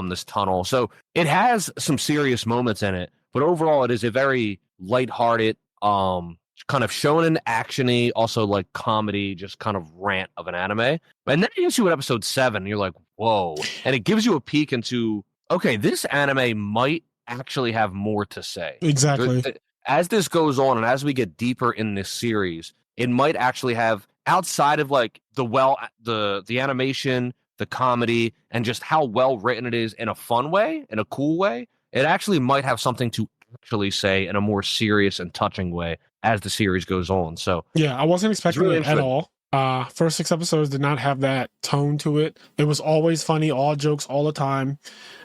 This tunnel. So it has some serious moments in it, but overall it is a very lighthearted, kind of shonen actiony, also like comedy, just kind of rant of an anime. And then you see what episode 7, you're like, whoa. And it gives you a peek into, okay, this anime might actually have more to say. Exactly. As this goes on and as we get deeper in this series, it might actually have, outside of like the animation, the comedy, and just how well written it is in a fun way, in a cool way, it actually might have something to actually say in a more serious and touching way as the series goes on. So yeah, I wasn't expecting it at all. First 6 episodes did not have that tone to it. It was always funny, all jokes all the time.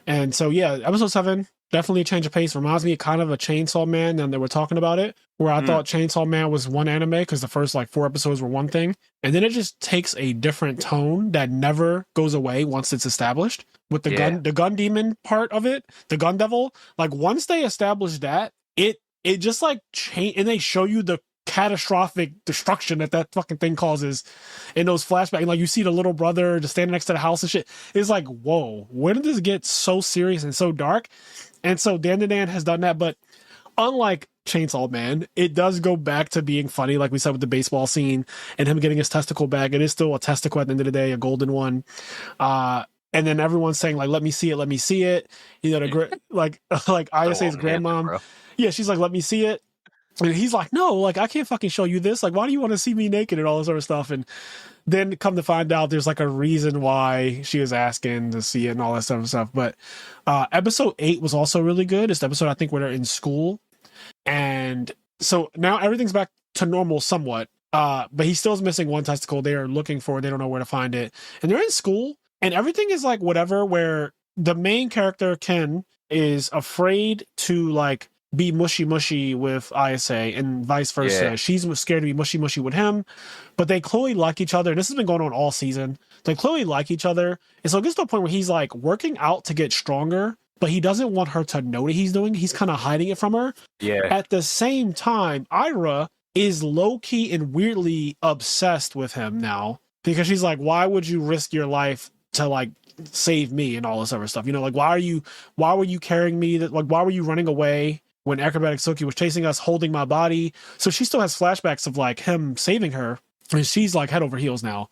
And so yeah, episode 7 definitely a change of pace. Reminds me kind of a Chainsaw Man, and they were talking about it, where I thought Chainsaw Man was one anime because the first like 4 episodes were one thing, and then it just takes a different tone that never goes away once it's established. With the gun demon part of it, the gun devil, like once they establish that, it just like change, and they show you the catastrophic destruction that fucking thing causes in those flashbacks. Like you see the little brother just standing next to the house and shit. It's like, whoa, when did this get so serious and so dark? And so Dandadan has done that, but unlike Chainsaw Man, it does go back to being funny, like we said with the baseball scene and him getting his testicle back. It is still a testicle at the end of the day, a golden one. And then everyone's saying like, let me see it, let me see it. You know, like Ayase's grandmom. Yeah, she's like, let me see it. And he's like, no, like, I can't fucking show you this. Like, why do you want to see me naked and all this sort of stuff? And then come to find out there's like a reason why she was asking to see it and all that sort of stuff. But episode 8 was also really good. It's the episode, I think, where they're in school. And so now everything's back to normal somewhat. But he still is missing one testicle. They are looking for it. They don't know where to find it. And they're in school. And everything is like whatever, where the main character, Ken, is afraid to like be mushy with Ayase and vice versa. Yeah. She's scared to be mushy with him, but they clearly like each other. This has been going on all season. They clearly like each other. And so it gets to a point where he's like working out to get stronger, but he doesn't want her to know what he's doing. He's kind of hiding it from her. Yeah. At the same time, Ira is low-key and weirdly obsessed with him now, because she's like, why would you risk your life to like save me and all this other stuff? You know, like, why were you carrying me? Like, why were you running away when Acrobatic Silky was chasing us, holding my body? So she still has flashbacks of like him saving her, and she's like head over heels now.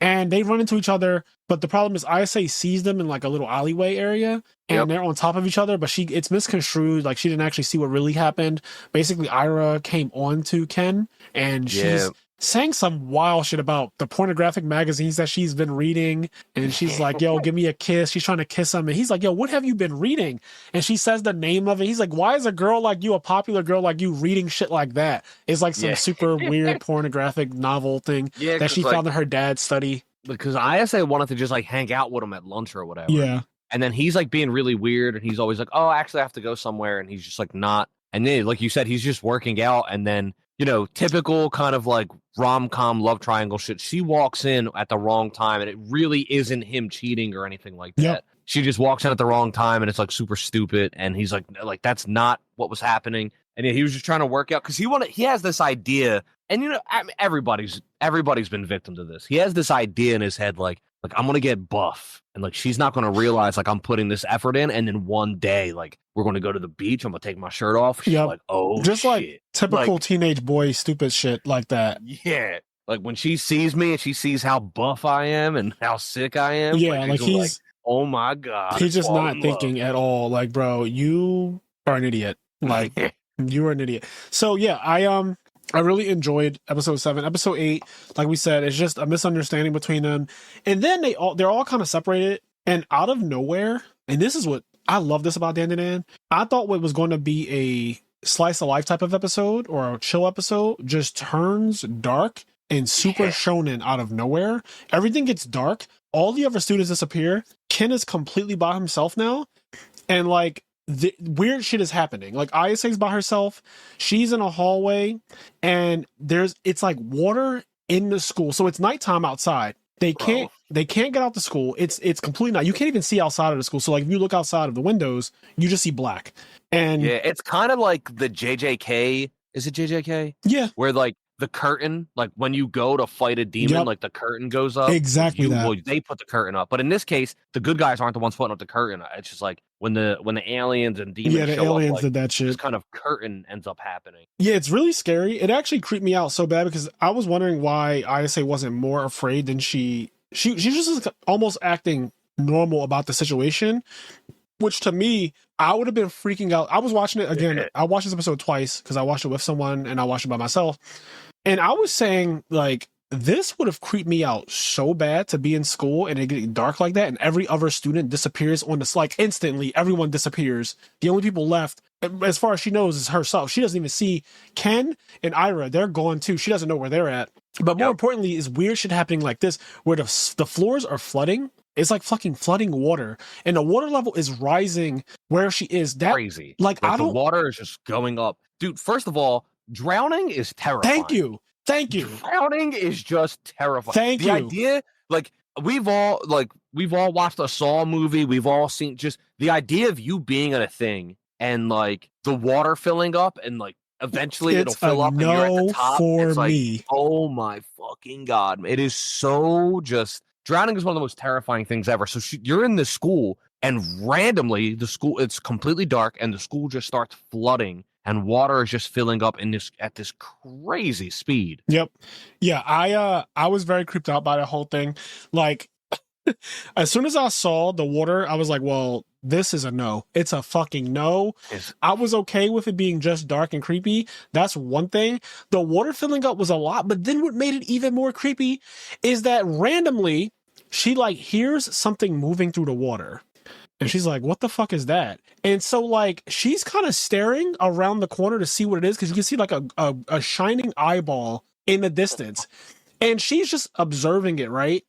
and they run into each other. But the problem is ISA sees them in like a little alleyway area, and they're on top of each other, but it's misconstrued. Like she didn't actually see what really happened. Basically, Ira came on to Ken, and she's saying some wild shit about the pornographic magazines that she's been reading. And she's like, yo, give me a kiss. She's trying to kiss him. And he's like, yo, what have you been reading? And she says the name of it. He's like, why is a girl like you, a popular girl like you, reading shit like that? It's like some super weird pornographic novel thing that she found in her dad's study. Because ISA wanted to just like hang out with him at lunch or whatever. Yeah. And then he's like being really weird. And he's always like, oh, actually I have to go somewhere. And he's just like not. And then, like you said, he's just working out. And then, you know, typical kind of like rom-com love triangle shit. She walks in at the wrong time, and it really isn't him cheating or anything like that. Yep. She just walks in at the wrong time, and it's like super stupid. And he's like that's not what was happening. And he was just trying to work out because he has this idea, and you know, I mean, everybody's been victim to this. He has this idea in his head, like I'm gonna get buff, and like she's not gonna realize like I'm putting this effort in, and then one day like we're gonna go to the beach, I'm gonna take my shirt off. She's like, oh, just shit. Like typical teenage boy stupid shit like that. Yeah, like when she sees me and she sees how buff I am and how sick I am. Yeah, like he's like, oh my god, he's just not thinking at all. Like, bro, you are an idiot. Like you are an idiot. So yeah, I really enjoyed episode 7. Episode 8, like we said, it's just a misunderstanding between them. And then they're all kind of separated, and out of nowhere, and this is what I love this about Dandadan. I thought what was going to be a slice of life type of episode or a chill episode just turns dark and super shonen out of nowhere. Everything gets dark. All the other students disappear. Ken is completely by himself now. And like, the weird shit is happening. Like Isa's by herself. She's in a hallway, and it's like water in the school. So it's nighttime outside. They can't get out the school. It's completely night. You can't even see outside of the school. So like if you look outside of the windows, you just see black. And yeah, it's kind of like the JJK. Is it JJK? Yeah. Where like the curtain, like when you go to fight a demon, like the curtain goes up. Exactly. They put the curtain up, but in this case, the good guys aren't the ones putting up the curtain. It's just like when the aliens and demons the show aliens up, like, did that shit. This kind of curtain ends up happening. Yeah, it's really scary. It actually creeped me out so bad because I was wondering why Isa wasn't more afraid than she's just almost acting normal about the situation. Which to me, I would have been freaking out. I was watching it again. I watched this episode twice because I watched it with someone and I watched it by myself. And I was saying, like, this would have creeped me out so bad to be in school and it getting dark like that, and every other student disappears on this, like, instantly. Everyone disappears. The only people left, as far as she knows, is herself. She doesn't even see Ken and Ira. They're gone too. She doesn't know where they're at. But more importantly, is weird shit happening like this, where the floors are flooding. It's like fucking flooding water, and the water level is rising where she is. That crazy. Like the water is just going up, dude. First of all, drowning is terrifying. Thank you. Drowning is just terrifying. Thank you. The idea, like we've all watched a Saw movie. We've all seen just the idea of you being in a thing and like the water filling up and like eventually it'll fill up and you're at the top. For it's like, me. oh my fucking god! It is so just. Drowning is one of the most terrifying things ever. So you're in this school, and randomly it's completely dark, and the school just starts flooding, and water is just filling up at this crazy speed. Yep. Yeah, I was very creeped out by the whole thing. Like, as soon as I saw the water, I was like, well, this is a no. It's a fucking no. I was okay with it being just dark and creepy. That's one thing. The water filling up was a lot, but then what made it even more creepy is that randomly she like hears something moving through the water. And she's like, what the fuck is that? And so like she's kind of staring around the corner to see what it is, because you can see like a shining eyeball in the distance. And she's just observing it, right?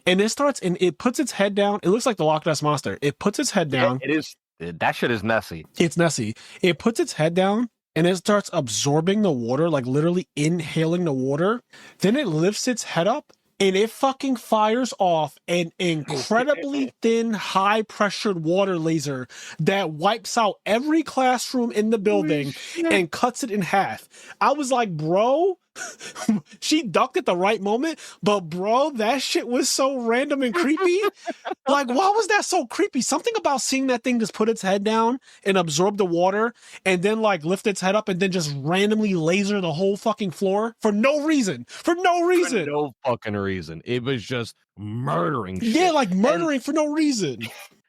And it puts its head down. It looks like the Loch Ness Monster. It puts its head down. It is. That shit is Nessie. It's Nessie. It puts its head down and it starts absorbing the water, like literally inhaling the water. Then it lifts its head up and it fucking fires off an incredibly thin, high-pressured water laser that wipes out every classroom in the building and cuts it in half. I was like, bro, She ducked at the right moment, but bro, that shit was so random and creepy. Like, why was that so creepy? Something about seeing that thing just put its head down and absorb the water and then like lift its head up and then just randomly laser the whole fucking floor for no reason. For no reason. For no fucking reason. It was just murdering shit. Yeah, like murdering for no reason.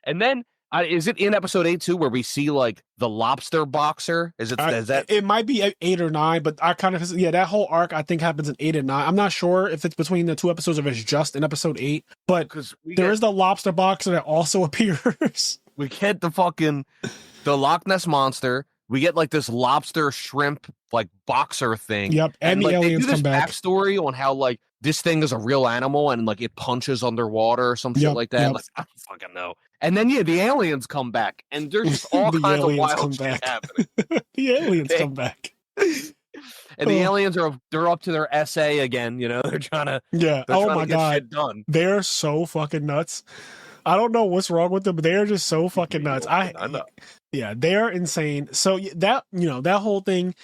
And then is it in episode 8 too, where we see like the lobster boxer? Is that? It might be 8 or 9, but I kind of that whole arc I think happens in 8 and 9. I'm not sure if it's between the 2 episodes or if it's just in episode 8. But there is the lobster boxer that also appears. We get the Loch Ness monster. We get like this lobster shrimp like boxer thing. Yep, and the like, aliens they do this come back. Backstory on how like this thing is a real animal and like it punches underwater or some shit like that. Yep. Like, I don't fucking know. And then the aliens come back, and there's just all kinds of wild shit happening. The aliens come back. And the aliens they're up to their essay again, you know, they're trying to my get god, shit done. They're so fucking nuts. I don't know what's wrong with them, but they're just so fucking nuts. I know. Yeah, they're insane. So that that whole thing,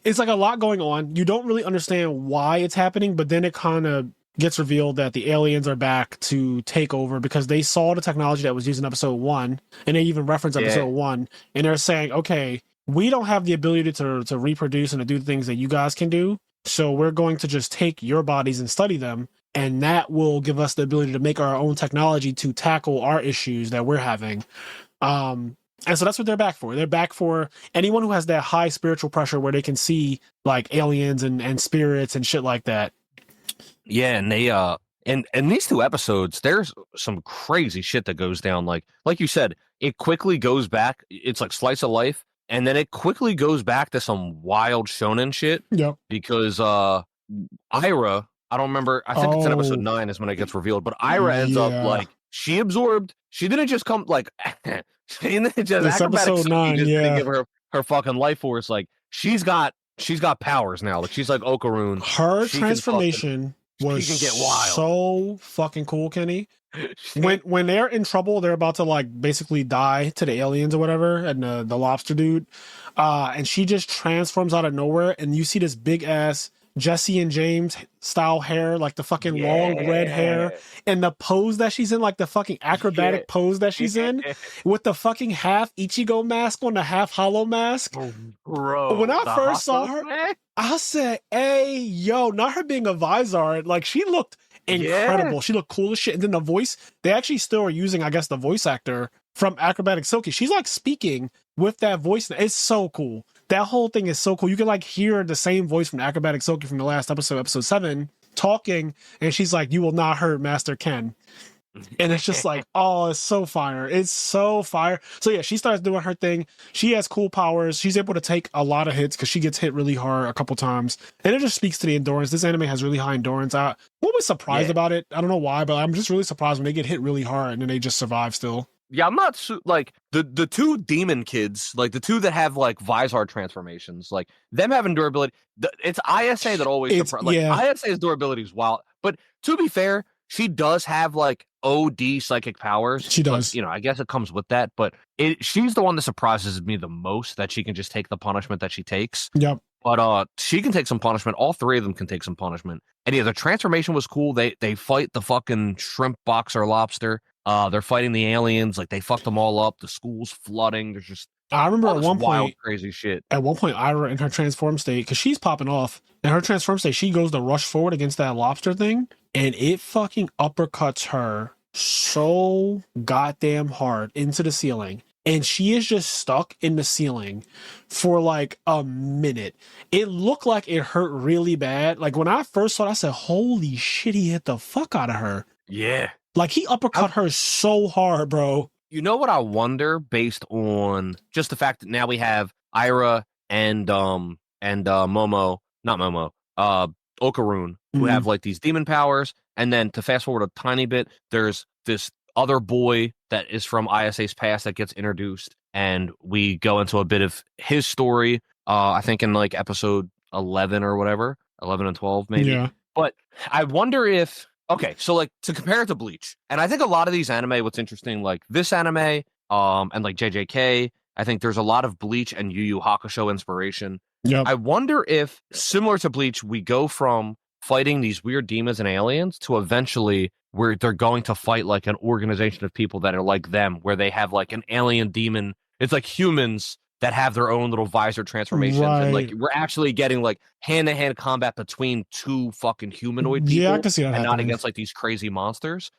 it's like a lot going on. You don't really understand why it's happening, but then it kind of gets revealed that the aliens are back to take over because they saw the technology that was used in episode 1, and they even reference episode 1, and they're saying, okay, we don't have the ability to reproduce and to do things that you guys can do, so we're going to just take your bodies and study them, and that will give us the ability to make our own technology to tackle our issues that we're having. And so that's what they're back for. They're back for anyone who has that high spiritual pressure where they can see like aliens and spirits and shit like that. Yeah, and they in these 2 episodes, there's some crazy shit that goes down. Like you said, it quickly goes back. It's like slice of life, and then it quickly goes back to some wild shonen shit. Yeah, because Ira, I don't remember. I think it's in episode 9 is when it gets revealed. But Ira ends up like she absorbed. She didn't just come like she didn't just this episode 9. Didn't give her fucking life force. Like she's got powers now. Like she's like Okaroon. Her transformation was get wild. So fucking cool, Kenny. When they're in trouble, they're about to like basically die to the aliens or whatever, and the lobster dude, and she just transforms out of nowhere, and you see this big ass Jesse and James style hair, like the fucking long red hair, and the pose that she's in, like the fucking acrobatic pose that she's in, with the fucking half Ichigo mask on the half hollow mask. Oh, bro, when I first saw her, I said, "Hey, yo!" Not her being a Vizard, like she looked incredible. She looked cool as shit. And then the voice, they actually still are using, I guess, the voice actor from Acrobatic Silky. She's like speaking with that voice. It's so cool. That whole thing is so cool. You can like hear the same voice from Acrobatic Silky from the last episode 7, talking, and she's like, "You will not hurt Master Ken." And it's just like, oh, it's so fire. It's so fire. So yeah, she starts doing her thing. She has cool powers. She's able to take a lot of hits because she gets hit really hard a couple times. And it just speaks to the endurance. This anime has really high endurance. I'm always surprised about it. I don't know why, but I'm just really surprised when they get hit really hard and then they just survive still. Yeah, I'm not like the 2 demon kids, like the 2 that have like Vizard transformations, like them having durability. It's ISA that always ISA's durability is wild. But to be fair, she does have like OD psychic powers. She does. But, I guess it comes with that. But she's the one that surprises me the most, that she can just take the punishment that she takes. Yep. But she can take some punishment. All 3 of them can take some punishment. And yeah, the transformation was cool. They fight the fucking shrimp boxer lobster. They're fighting the aliens. Like they fucked them all up. The school's flooding. There's just I remember at one point crazy shit. At one point, Ira in her transform state, because she's popping off, in her transform state, she goes to rush forward against that lobster thing, and it fucking uppercuts her so goddamn hard into the ceiling. And she is just stuck in the ceiling for like a minute. It looked like it hurt really bad. Like when I first saw it, I said, "Holy shit, he hit the fuck out of her." Yeah. Like he uppercut her so hard, bro. You know what I wonder, based on just the fact that now we have Ira and Momo, not Momo, Okaroon, who have like these demon powers, and then to fast forward a tiny bit, there's this other boy that is from ISA's past that gets introduced, and we go into a bit of his story. I think in like episode 11 or whatever, 11 and 12 maybe. Yeah. But I wonder if. Okay, so like to compare it to Bleach, and I think a lot of these anime, what's interesting, like this anime, and like JJK, I think there's a lot of Bleach and Yu Yu Hakusho inspiration. Yep. I wonder if, similar to Bleach, we go from fighting these weird demons and aliens to eventually where they're going to fight like an organization of people that are like them, where they have like an alien demon. It's like humans that have their own little visor transformations. Right. And like we're actually getting like hand-to-hand combat between two fucking humanoid people. Yeah, I can see that and happening. not against like these crazy monsters.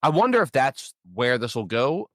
I wonder if that's where this will go.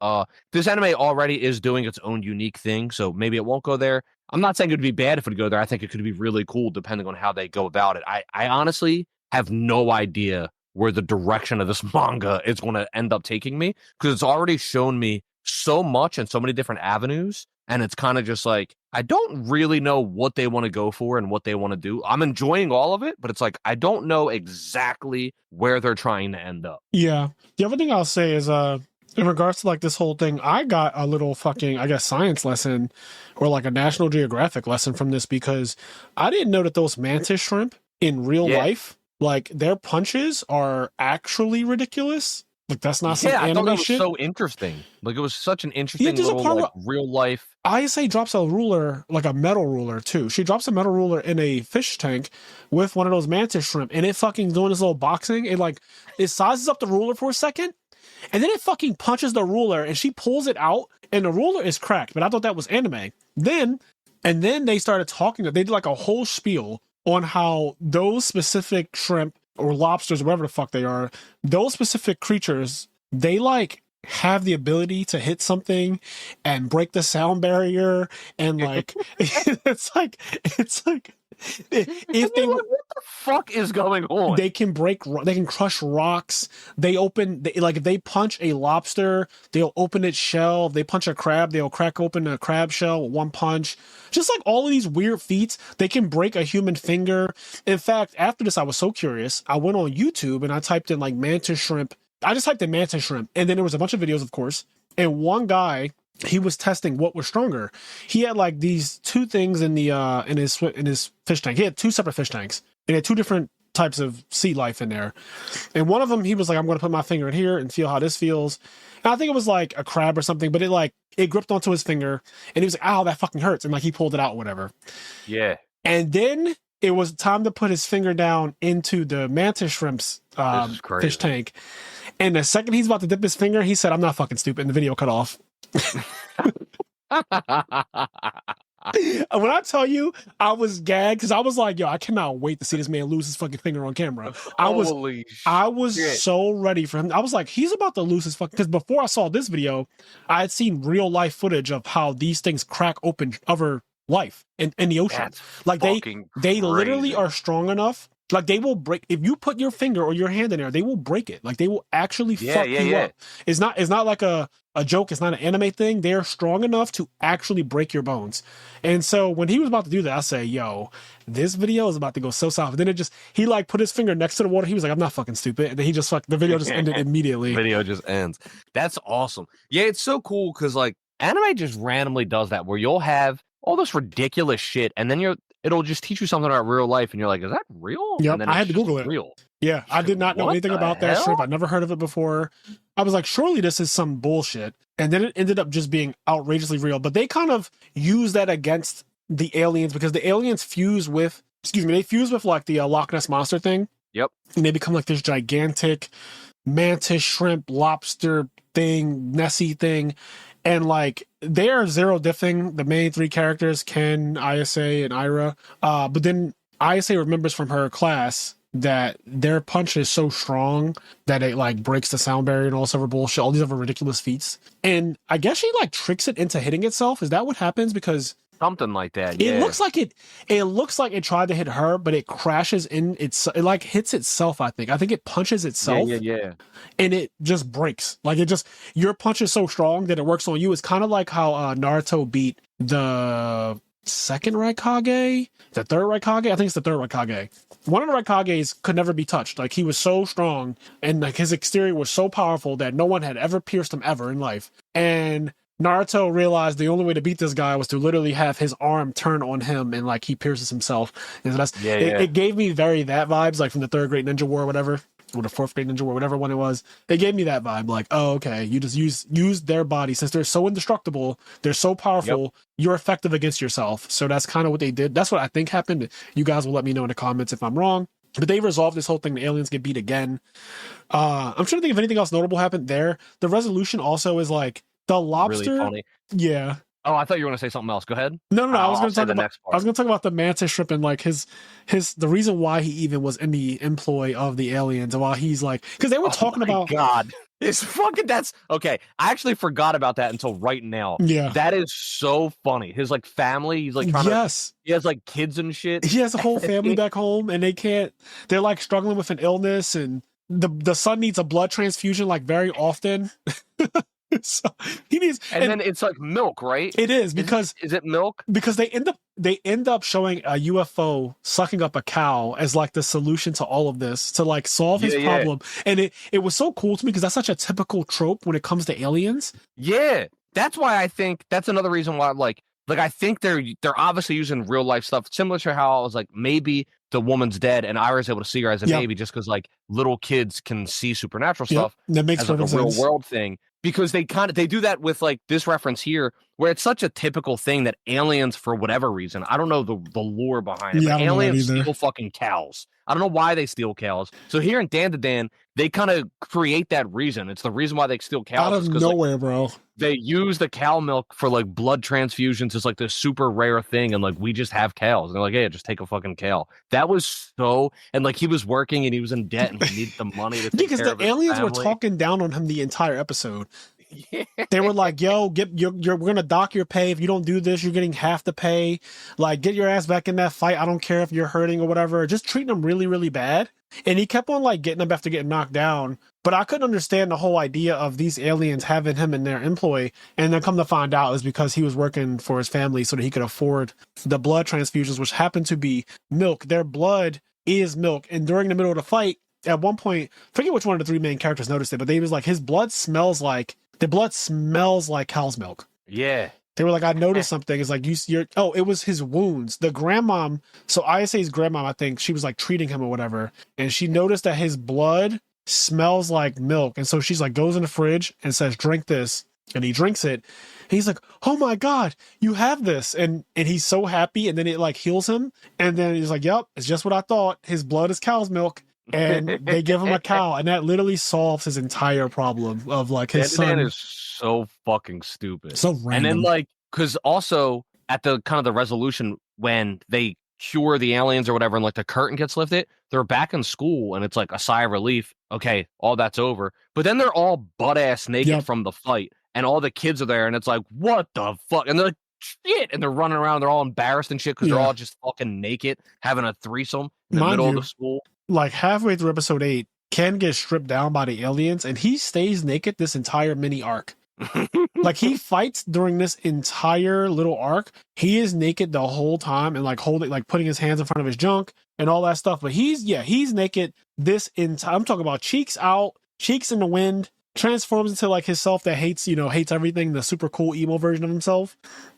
This anime already is doing its own unique thing, so maybe it won't go there. I'm not saying it would be bad if it would go there. I think it could be really cool depending on how they go about it. I honestly have no idea where the direction of this manga is going to end up taking me, because it's already shown me so much and so many different avenues. And it's kind of just like, I don't really know what they want to go for and what they want to do. I'm enjoying all of it, but it's like, I don't know exactly where they're trying to end up. Yeah. The other thing I'll say is, in regards to like this whole thing, I got a little fucking, I guess, science lesson or like a National Geographic lesson from this, because I didn't know that those mantis shrimp in real life, like their punches are actually ridiculous. Like that's not some I anime thought that was shit. so interesting. Like it was such an interesting there's a little part like real life. ISA drops a ruler, like a metal ruler too. She drops a metal ruler in a fish tank with one of those mantis shrimp, and it fucking doing this little boxing. It sizes up the ruler for a second, and then it fucking punches the ruler, and she pulls it out, and the ruler is cracked. But I thought that was anime. Then they started talking. They did like a whole spiel on how those specific shrimp or lobsters, whatever the fuck they are, those specific creatures, they like have the ability to hit something and break the sound barrier, and like it's like if they what the fuck is going on? They can crush rocks. If they punch a lobster, they'll open its shell. If they punch a crab, they'll crack open a crab shell with one punch. Just like all of these weird feats, they can break a human finger. In fact, after this, I was so curious. I went on YouTube and I typed in like mantis shrimp. I just typed in mantis shrimp, and then there was a bunch of videos, of course. And one guy, he was testing what was stronger. He had like these two things in his fish tank. He had two separate fish tanks. And he had two different types of sea life in there. And one of them, he was like, I'm going to put my finger in here and feel how this feels. And I think it was like a crab or something, but it gripped onto his finger, and he was like, ow, that fucking hurts. And like he pulled it out, whatever. Yeah. And then it was time to put his finger down into the mantis shrimp's fish tank. And the second he's about to dip his finger, he said, I'm not fucking stupid. And the video cut off. When I tell you, I was gagged because I was like, yo, I cannot wait to see this man lose his fucking finger on camera. I was so ready for him. I was like, he's about to lose his fucking, because before I saw this video, I had seen real life footage of how these things crack open other life in the ocean. That's like they literally are strong enough. Like they will break, if you put your finger or your hand in there, they will break it. Like they will actually fuck you up. It's not like a joke. It's not an anime thing. They're strong enough to actually break your bones. And so when he was about to do that, I say, yo, this video is about to go so south. And then he like put his finger next to the water. He was like, I'm not fucking stupid. And then the video just ended immediately. Video just ends. That's awesome. Yeah, it's so cool because like anime just randomly does that, where you'll have all this ridiculous shit, and then it'll just teach you something about real life, and you're like, is that real? Yep, and then I had to Google it. Real. Yeah, I did not know anything about that shrimp. I'd never heard of it before. I was like, surely this is some bullshit. And then it ended up just being outrageously real. But they kind of use that against the aliens, because the aliens fuse with like the Loch Ness Monster thing. Yep. And they become like this gigantic mantis shrimp lobster thing, Nessie thing. And like they are zero diffing the main three characters, Ken, Isa, and Ira. But then Isa remembers from her class that their punch is so strong that it like breaks the sound barrier and all this other bullshit, all these other ridiculous feats. And I guess she like tricks it into hitting itself. Is that what happens? Because something like that. Yeah. It looks like it tried to hit her, but it crashes in it like hits itself, I think. I think it punches itself. Yeah. And it just breaks. Like your punch is so strong that it works on you. It's kind of like how Naruto beat the second Raikage, the third Raikage. I think it's the third Raikage. One of the Raikages could never be touched. Like he was so strong, and like his exterior was so powerful that no one had ever pierced him ever in life. And Naruto realized the only way to beat this guy was to literally have his arm turn on him, and like he pierces himself. And so it gave me very that vibes, like from the Third Great Ninja War or whatever. or the fourth grade ninja war, whatever one it was. It gave me that vibe, like, oh, okay, you just use their body since they're so indestructible, they're so powerful. You're effective against yourself. So that's kind of what they did. That's what I think happened. You guys will let me know in the comments if I'm wrong. But they resolved this whole thing. The aliens get beat again. I'm trying to think if anything else notable happened there. The resolution also is like the lobster. Really funny. Yeah. Oh, I thought you were going to say something else. Go ahead. No. I was going to say talk the about. next part. I was going to talk about the mantis shrimp and like his the reason why he even was in the employ of the aliens, and while he's like, because they were talking about. God, it's fucking. That's okay. I actually forgot about that until right now. Yeah, that is so funny. His like family. He's like trying to. He has like kids and shit. He has a whole family back home, and they can't. They're like struggling with an illness, and the son needs a blood transfusion like very often. So he needs, and then it's like milk, right? It is because is it milk? Because they end up showing a UFO sucking up a cow as like the solution to all of this to like solve his problem, and it was so cool to me because that's such a typical trope when it comes to aliens. Yeah, that's why I think that's another reason why like I think they're obviously using real life stuff similar to how I was like maybe the woman's dead and Ira's able to see her as a baby just because like little kids can see supernatural stuff. That makes as like a sense. Real world thing. Because they do that with like this reference here, where it's such a typical thing that aliens, for whatever reason, I don't know the lore behind it, but aliens steal fucking cows. I don't know why they steal cows. So here in Dandadan, they kind of create that reason. It's the reason why they steal cows. Out of nowhere, bro. They use the cow milk for like blood transfusions. It's like this super rare thing, and like we just have cows. And they're like, hey, just take a fucking cow. That was so, and like he was working and he was in debt and he needed the money to take because care the of his aliens family. were talking down on him the entire episode. Yeah. They were like, yo, we're gonna dock your pay. If you don't do this, you're getting half the pay. Like, get your ass back in that fight. I don't care if you're hurting or whatever. Just treating him really, really bad. And he kept on like getting up after getting knocked down. But I couldn't understand the whole idea of these aliens having him in their employ. And then come to find out is because he was working for his family so that he could afford the blood transfusions, which happened to be milk. Their blood is milk. And during the middle of the fight, at one point, forget which one of the three main characters noticed it, but they was like, his blood smells like cow's milk. Yeah. They were like, I noticed something. It's like, it was his wounds. The grandmom, so ISA's grandmom, I think, she was like treating him or whatever. And she noticed that his blood smells like milk. And so she's like, goes in the fridge and says, drink this. And he drinks it. And he's like, oh my God, you have this. And he's so happy. And then it like heals him. And then he's like, yep, it's just what I thought. His blood is cow's milk. And they give him a cow, and that literally solves his entire problem of like his son is so fucking stupid. So random. And then like, because also at the kind of the resolution when they cure the aliens or whatever, and like the curtain gets lifted, they're back in school, and it's like a sigh of relief. Okay, all that's over. But then they're all butt ass naked from the fight, and all the kids are there, and it's like, what the fuck? And they're like, shit, and they're running around, they're all embarrassed and shit because they're all just fucking naked, having a threesome in the middle of the school. Like halfway through episode 8, Ken gets stripped down by the aliens, and he stays naked this entire mini arc. Like he fights during this entire little arc. He is naked the whole time and like holding, like putting his hands in front of his junk and all that stuff. But he's naked this entire. I'm talking about cheeks out, cheeks in the wind. Transforms into like himself that hates everything. The super cool emo version of himself.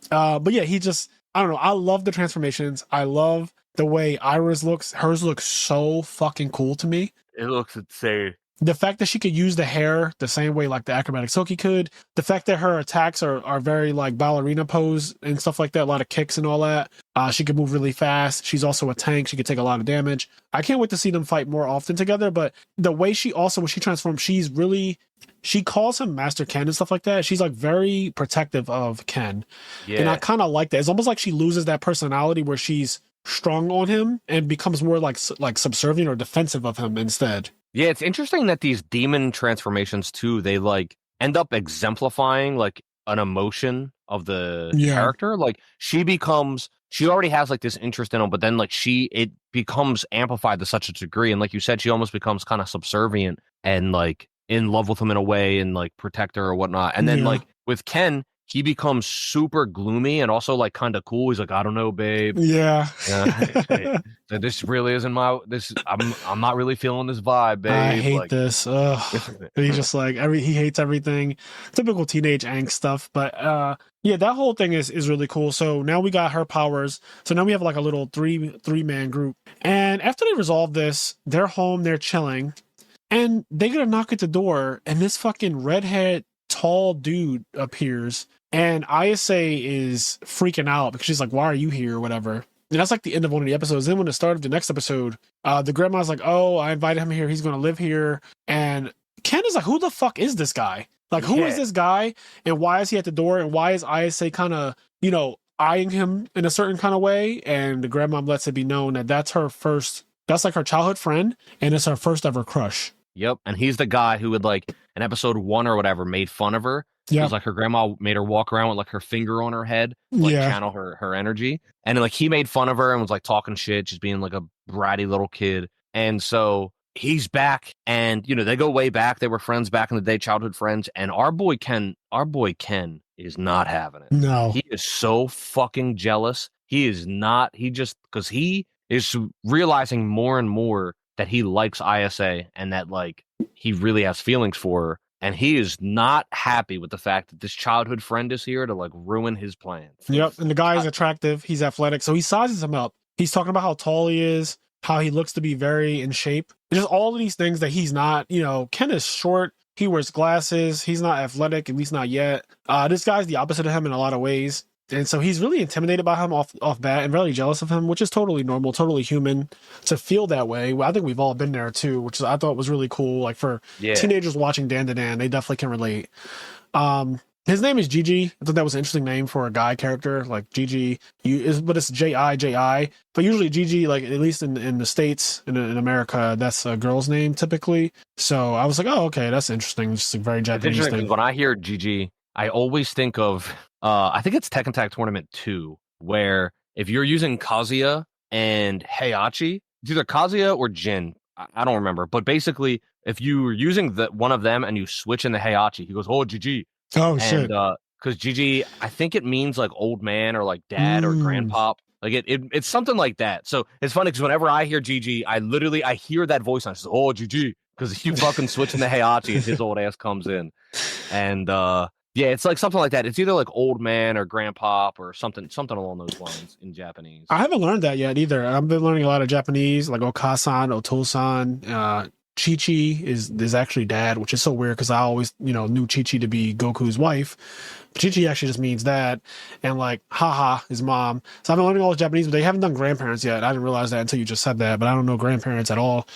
But yeah, he just. I don't know. I love the transformations. I love the way Ira's looks. Hers looks so fucking cool to me. It looks insane. The fact that she could use the hair the same way like the acrobatic Soki could. The fact that her attacks are very like ballerina pose and stuff like that. A lot of kicks and all that. She can move really fast. She's also a tank. She could take a lot of damage. I can't wait to see them fight more often together. But the way she also, when she transforms, she calls him Master Ken and stuff like that. She's like very protective of Ken. Yeah. And I kind of like that. It's almost like she loses that personality where she's strong on him and becomes more like subservient or defensive of him instead. Yeah, it's interesting that these demon transformations too, they like end up exemplifying like an emotion of the character. Like she already has like this interest in him, but then like it becomes amplified to such a degree. And like you said, she almost becomes kind of subservient and like in love with him in a way and like protect her or whatnot. And then like with Ken, he becomes super gloomy and also like kind of cool. He's like, I don't know, babe. Yeah. This really isn't I'm not really feeling this vibe, babe. I hate this. He's just like he hates everything. Typical teenage angst stuff. But yeah, that whole thing is really cool. So now we got her powers. So now we have like a little three-man group. And after they resolve this, they're home, they're chilling. And they get a knock at the door, and this fucking redhead tall dude appears, and ISA is freaking out because she's like, "Why are you here?" or whatever. And that's like the end of one of the episodes. Then when the start of the next episode, the grandma's like, "Oh, I invited him here. He's going to live here." And Ken is like, "Who the fuck is this guy? Like, who is this guy? And why is he at the door? And why is ISA kind of, eyeing him in a certain kind of way?" And the grandma lets it be known that that's like her childhood friend, and it's her first ever crush. Yep. And he's the guy who would, like, in episode 1 or whatever, made fun of her. Yeah. It was like her grandma made her walk around with like her finger on her head, like channel her energy. And like he made fun of her and was like talking shit, just being like a bratty little kid. And so he's back, and they go way back. They were friends back in the day, childhood friends. And our boy Ken is not having it. No. He is so fucking jealous. He is not. Because he is realizing more and more that he likes ISA and that like he really has feelings for her. And he is not happy with the fact that this childhood friend is here to like ruin his plans. Yep. And the guy is attractive. He's athletic. So he sizes him up. He's talking about how tall he is, how he looks to be very in shape. Just all of these things that he's not. Ken is short. He wears glasses. He's not athletic, at least not yet. This guy's the opposite of him in a lot of ways. And so he's really intimidated by him off bat and really jealous of him, which is totally normal, totally human to feel that way. I think we've all been there too, which I thought was really cool. Like for teenagers watching Dandadan, they definitely can relate. His name is Gigi. I thought that was an interesting name for a guy character, like Gigi. But it's J-I. But usually Gigi, like at least in the States, in America, that's a girl's name typically. So I was like, oh, okay, that's interesting. Just a very Japanese thing. When I hear Gigi, I always think of I think it's Tekken Tag Tournament 2, where if you're using Kazuya and Heihachi, it's either Kazuya or Jin. I don't remember. But basically, if you were using one of them and you switch into Heihachi, he goes, "Oh, Gigi." Oh, shit. Because Gigi, I think it means like old man or like dad or grandpop. Like it's something like that. So it's funny because whenever I hear Gigi, I hear that voice and I say, "Oh, Gigi," because you fucking switch into Heihachi and his old ass comes in. And yeah, it's like something like that. It's either like old man or grandpop or something along those lines in Japanese. I haven't learned that yet either. I've been learning a lot of Japanese, like Okasan, Otosan. Chi-Chi is actually dad, which is so weird because I always, knew Chi-Chi to be Goku's wife. But Chi-Chi actually just means dad. And like, haha is mom. So I've been learning all this Japanese, but they haven't done grandparents yet. I didn't realize that until you just said that, but I don't know grandparents at all.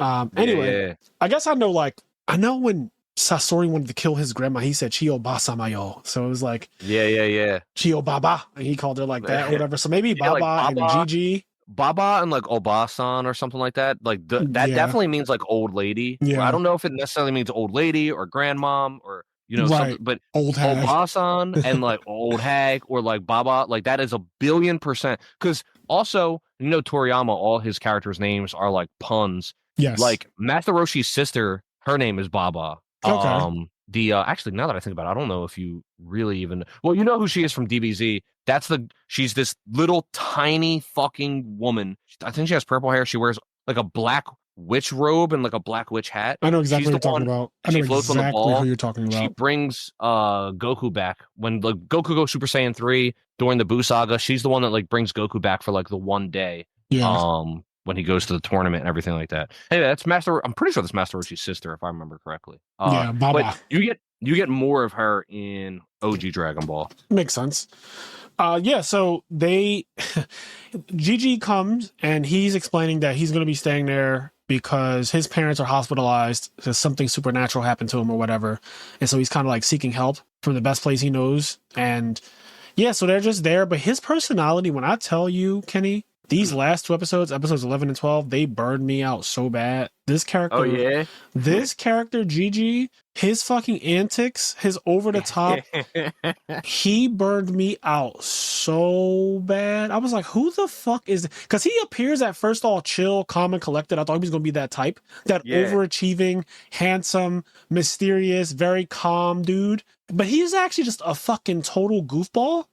Anyway, I guess I know when Sasori wanted to kill his grandma, he said Chio Basamayo. So it was like Chio Baba, and he called her like that or whatever. So maybe Baba, like and Gigi. Baba and like Obasan or something like that. Like that definitely means like old lady. Yeah. I don't know if it necessarily means old lady or grandmom or something, but old hag. Obasan and like old hag or like Baba, like that is 1,000,000,000%. Because also, Toriyama, all his characters' names are like puns. Yes. Like Masaroshi sister, her name is Baba. Okay. Actually, now that I think about it, I don't know if you really even. Well, you know who she is from DBZ. She's this little tiny fucking woman. I think she has purple hair. She wears like a black witch robe and like a black witch hat. I know exactly what you're talking about. I know exactly who you're talking about. She brings Goku back when Goku goes Super Saiyan 3 during the Buu saga. She's the one that like brings Goku back for like the one day. Yeah. When he goes to the tournament and everything like that. Hey, that's I'm pretty sure that's Master Roshi's sister, if I remember correctly. Baba. But you get more of her in OG Dragon Ball. Makes sense. So Gigi comes and he's explaining that he's going to be staying there because his parents are hospitalized because something supernatural happened to him or whatever. And so he's kind of like seeking help from the best place he knows. And so they're just there. But his personality, when I tell you, Kenny, these last 2 episodes 11 and 12, they burned me out so bad. This character, this character, Gigi, his fucking antics, his over the top, he burned me out so bad. I was like, who the fuck is this? Because he appears at first all chill, calm, and collected. I thought he was going to be that type, that overachieving, handsome, mysterious, very calm dude. But he's actually just a fucking total goofball.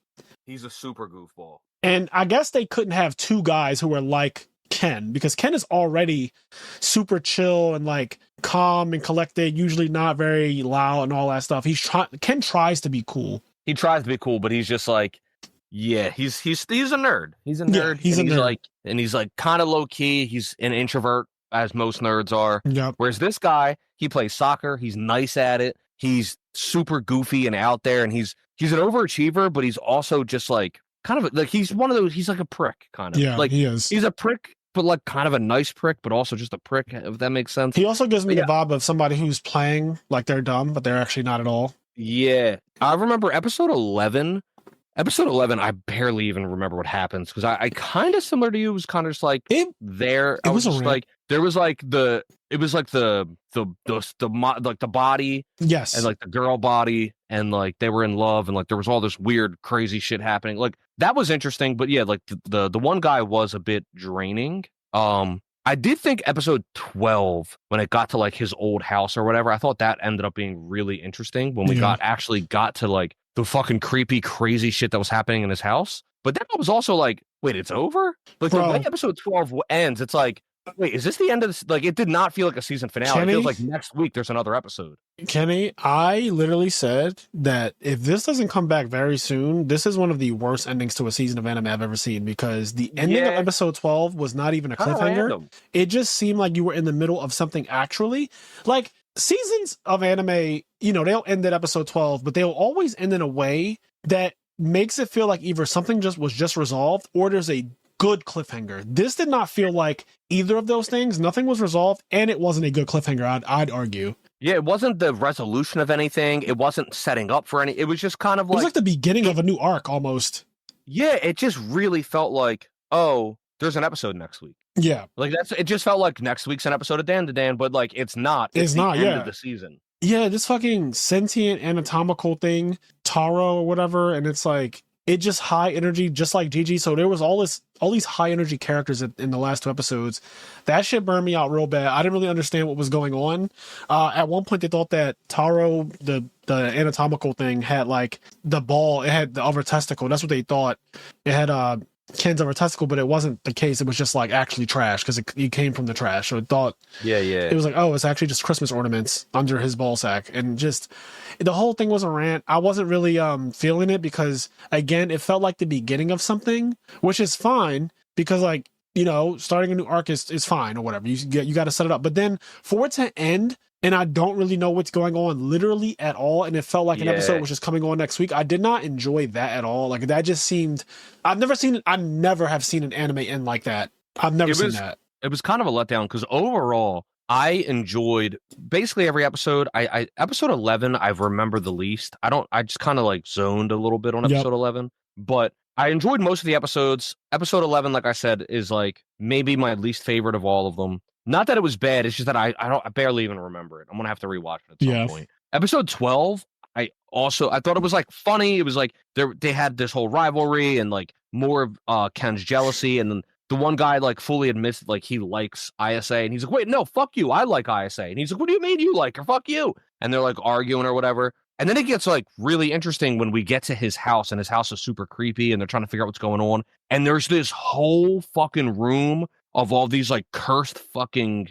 He's a super goofball. And I guess they couldn't have 2 guys who are like Ken, because Ken is already super chill and like calm and collected, usually not very loud and all that stuff. Ken tries to be cool. He tries to be cool, but he's just like, he's a nerd. He's a nerd. Yeah, he's a nerd. He's like kind of low key. He's an introvert. as most nerds are. Yep. Whereas this guy, he plays soccer. He's nice at it. He's super goofy and out there, and he's an overachiever, but he's also just like kind of like he's one of those. He's like a prick, kind of. Yeah, like he is. He's a prick, but like kind of a nice prick, but also just a prick. If that makes sense. He also gives me the vibe of somebody who's playing like they're dumb, but they're actually not at all. Yeah, I remember episode 11. Episode 11, I barely even remember what happens because I kind of similar to you. It was kind of just like there. I was just like there was like the body, yes, and like the girl body, and like they were in love, and like there was all this weird crazy shit happening. Like that was interesting, but yeah, like the one guy was a bit draining. I did think episode 12 when it got to like his old house or whatever, I thought that ended up being really interesting when we got to like the fucking creepy, crazy shit that was happening in his house. But then I was also like, wait, it's over? Like the way episode 12 ends, it's like, wait, is this the end of this? Like, it did not feel like a season finale. Kenny, it feels like next week there's another episode. Kenny, I literally said that if this doesn't come back very soon, this is one of the worst endings to a season of anime I've ever seen, because the ending of episode 12 was not even a cliffhanger. It just seemed like you were in the middle of something actually. Like, seasons of anime, you know, they'll end at episode 12, but they'll always end in a way that makes it feel like either something was just resolved or there's a good cliffhanger. This did not feel like either of those things. Nothing was resolved, and it wasn't a good cliffhanger, I'd argue. Yeah, it wasn't the resolution of anything. It wasn't setting up for any. It was just kind of like... It was like the beginning of a new arc, almost. Yeah, it just really felt like, oh, there's an episode next week. Yeah. Like, it just felt like next week's an episode of Dandadan, but like, it's not. It's not, the end of the season. Yeah, this fucking sentient anatomical thing, Taro or whatever, and it's like, it just high energy, just like Gigi. So there was all these high energy characters in the last 2 episodes. That shit burned me out real bad. I didn't really understand what was going on. At one point, they thought that Taro, the anatomical thing, had like the ball. It had the other testicle. That's what they thought. It had Ken's other testicle, but it wasn't the case. It was just like actually trash because it came from the trash. So it thought, it was like, oh, it's actually just Christmas ornaments under his ball sack, and just the whole thing was a rant. I wasn't really feeling it because, again, it felt like the beginning of something, which is fine because, like, you know, starting a new arc is fine or whatever. You got to set it up, but then for it to end and I don't really know what's going on literally at all, and it felt like an episode was just coming on next week, I did not enjoy that at all. Like, that just seemed... I never have seen an anime end like that. I've never seen that. It was kind of a letdown because overall, I enjoyed basically every episode. I episode 11, I remember the least. I just kind of like zoned a little bit on episode 11, but I enjoyed most of the episodes. Episode 11, like I said, is like maybe my least favorite of all of them. Not that it was bad, it's just that I barely even remember it. I'm gonna have to rewatch it at some point. Episode 12, I thought it was like funny. It was like they had this whole rivalry and like more of Ken's jealousy, and then the one guy like fully admits like he likes ISA, and he's like, wait, no, fuck you, I like ISA. And he's like, what do you mean you like her? Fuck you. And they're like arguing or whatever. And then it gets like really interesting when we get to his house, and his house is super creepy, and they're trying to figure out what's going on. And there's this whole fucking room of all these like cursed fucking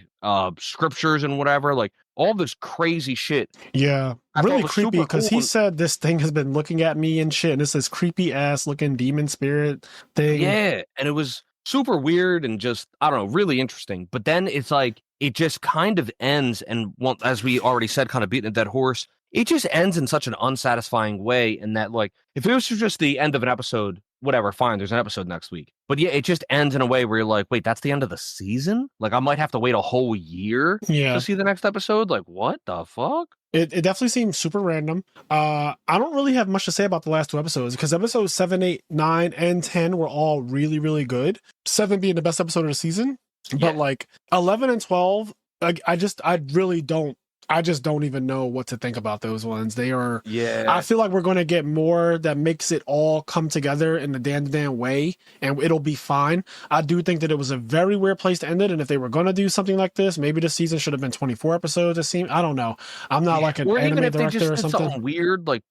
scriptures and whatever, like all this crazy shit. Yeah, really creepy because he said this thing has been looking at me and shit, and it's this creepy ass looking demon spirit thing. Yeah, and it was super weird and just, I don't know, really interesting. But then it's like, it just kind of ends, and as we already said, kind of beating a dead horse, it just ends in such an unsatisfying way. In that, like, if it was just the end of an episode, whatever, fine, there's an episode next week. But yeah, it just ends in a way where you're like, wait, that's the end of the season? Like, I might have to wait a whole year to see the next episode? Like, what the fuck? It definitely seems super random. I don't really have much to say about the last 2 episodes because episodes 7, 8, 9, and 10 were all really, really good. 7 being the best episode of the season. But like 11 and 12, I just don't even know what to think about those ones. They are... Yeah. I feel like we're going to get more that makes it all come together in the Dandadan way, and it'll be fine. I do think that it was a very weird place to end it, and if they were going to do something like this, maybe the season should have been 24 episodes, it seemed. I don't know. I'm not like an anime director or something weird, like,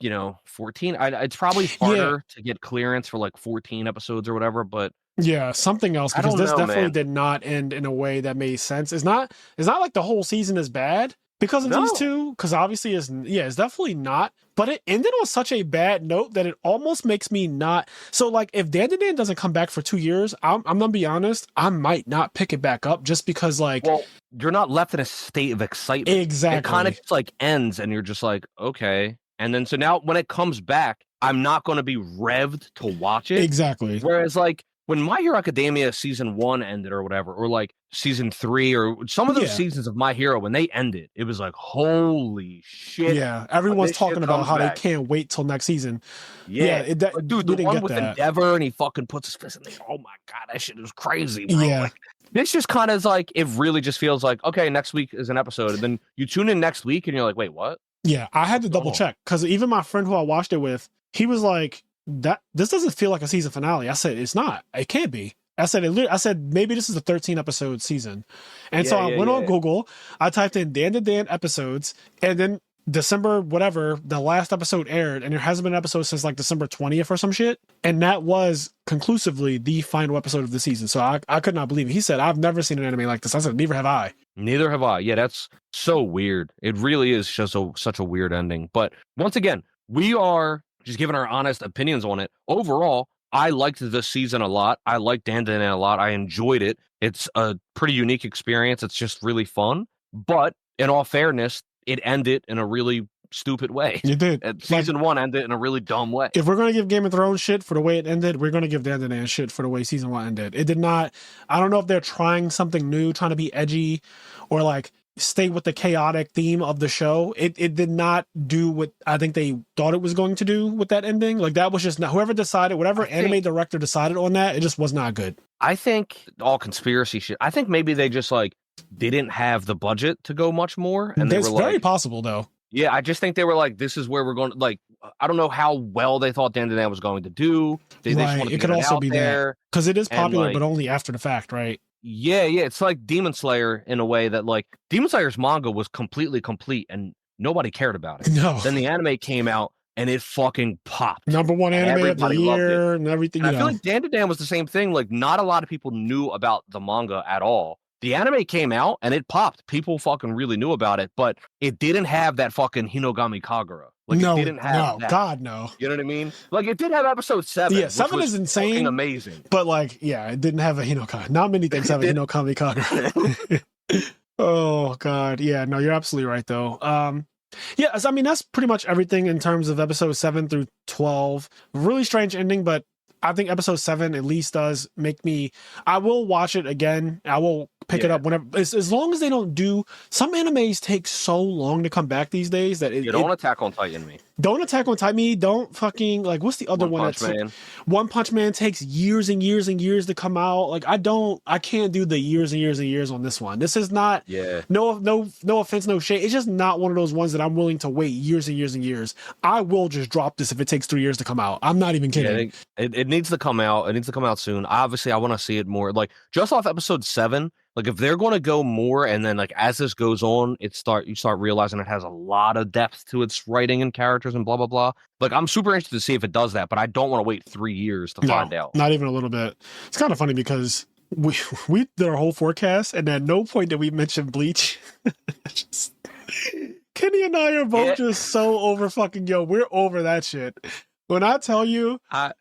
14. It's probably harder to get clearance for like 14 episodes or whatever, but... Yeah, something else, because this definitely did not end in a way that made sense. It's not like the whole season is bad. because of these No. two? Because obviously it's definitely not. But it ended on such a bad note that it almost makes me not. So like if Dandadan doesn't come back for 2 years, I'm gonna be honest, I might not pick it back up just because like Well, you're not left in a state of excitement. exactly. It kind of just like ends and you're just like, okay. And then so now when it comes back, I'm not going to be revved to watch it. Exactly. Whereas like when My Hero Academia season 1 ended or whatever, or like season 3 or some of those seasons of My Hero, when they ended, it was like, holy shit. Yeah, everyone's talking about how they can't wait till next season. Yeah, dude, the one with that. Endeavor and he fucking puts his fist in there. Oh my god, that shit is crazy, bro. Yeah. Like, this just kind of like, it really just feels like, okay, next week is an episode. And then you tune in next week and you're like, wait, what? Yeah, I had to double check because even my friend who I watched it with, he was like, "That this doesn't feel like a season finale." I said, "It's not. It can't be." I said maybe this is a 13 episode season, and so I went on Google. I typed in Dan episodes, and then December whatever the last episode aired, and there hasn't been an episode since like December 20th or some shit, and that was conclusively the final episode of the season. So I could not believe it. He said, "I've never seen an anime like this." I said, "Neither have I." Neither have I. Yeah, that's so weird. It really is just such a weird ending. But once again, we are just giving our honest opinions on it. Overall, I liked this season a lot. I liked Dandadan a lot. I enjoyed it. It's a pretty unique experience. It's just really fun. But in all fairness, it ended in a really stupid way. You did. Season 1 ended in a really dumb way. If we're going to give Game of Thrones shit for the way it ended, we're going to give Dandadan shit for the way season 1 ended. It did not. I don't know if they're trying something new, trying to be edgy, or like stay with the chaotic theme of the show. It did not do what I think they thought it was going to do with that ending. Like that was just not, whoever decided, whatever anime director decided on that, it just was not good. I think all conspiracy shit. I think maybe they just like didn't have the budget to go much more, and they were like, very possible though. Yeah, I just think they were like, this is where we're going. Like, I don't know how well they thought Dandadan was going to do. They just want to it could also be there because it is popular, but only after the fact, right? Yeah, it's like Demon Slayer in a way that like Demon Slayer's manga was completely complete and nobody cared about it. No. Then the anime came out and it fucking popped. #1 anime of the year and everything. And I feel like Dandadan was the same thing. Like, not a lot of people knew about the manga at all. The anime came out and it popped. People fucking really knew about it, but it didn't have that fucking Hinogami Kagura. Like, it didn't have that. God, no. You know what I mean? Like, it did have episode 7. Yeah, 7 is insane. Amazing. But, like, yeah, it didn't have a Hinokami. Not many things have a Hinokami Kagura. Oh, God. Yeah, no, you're absolutely right, though. Yeah, I mean, that's pretty much everything in terms of episode 7 through 12. Really strange ending, but I think episode 7 at least does make me. I will watch it again. I will pick it up whenever, as long as they don't do. Some animes take so long to come back these days that don't Attack on Titan me. Don't Attack on Titan me. Don't fucking like. What's the other one? One Punch Man takes years and years and years to come out. Like I can't do the years and years and years on this one. This is not. Yeah. No offense, no shade. It's just not one of those ones that I'm willing to wait years and years and years. I will just drop this if it takes 3 years to come out. I'm not even kidding. Yeah, it needs to come out. It needs to come out soon. Obviously, I want to see it more. Like just off episode 7. Like if they're going to go more, and then like as this goes on, you start realizing it has a lot of depth to its writing and characters and blah blah blah. Like I'm super interested to see if it does that, but I don't want to wait 3 years to find out. Not even a little bit. It's kind of funny because we did our whole forecast, and at no point did we mention Bleach. Kenny and I are both just so over fucking we're over that shit. When I tell you, I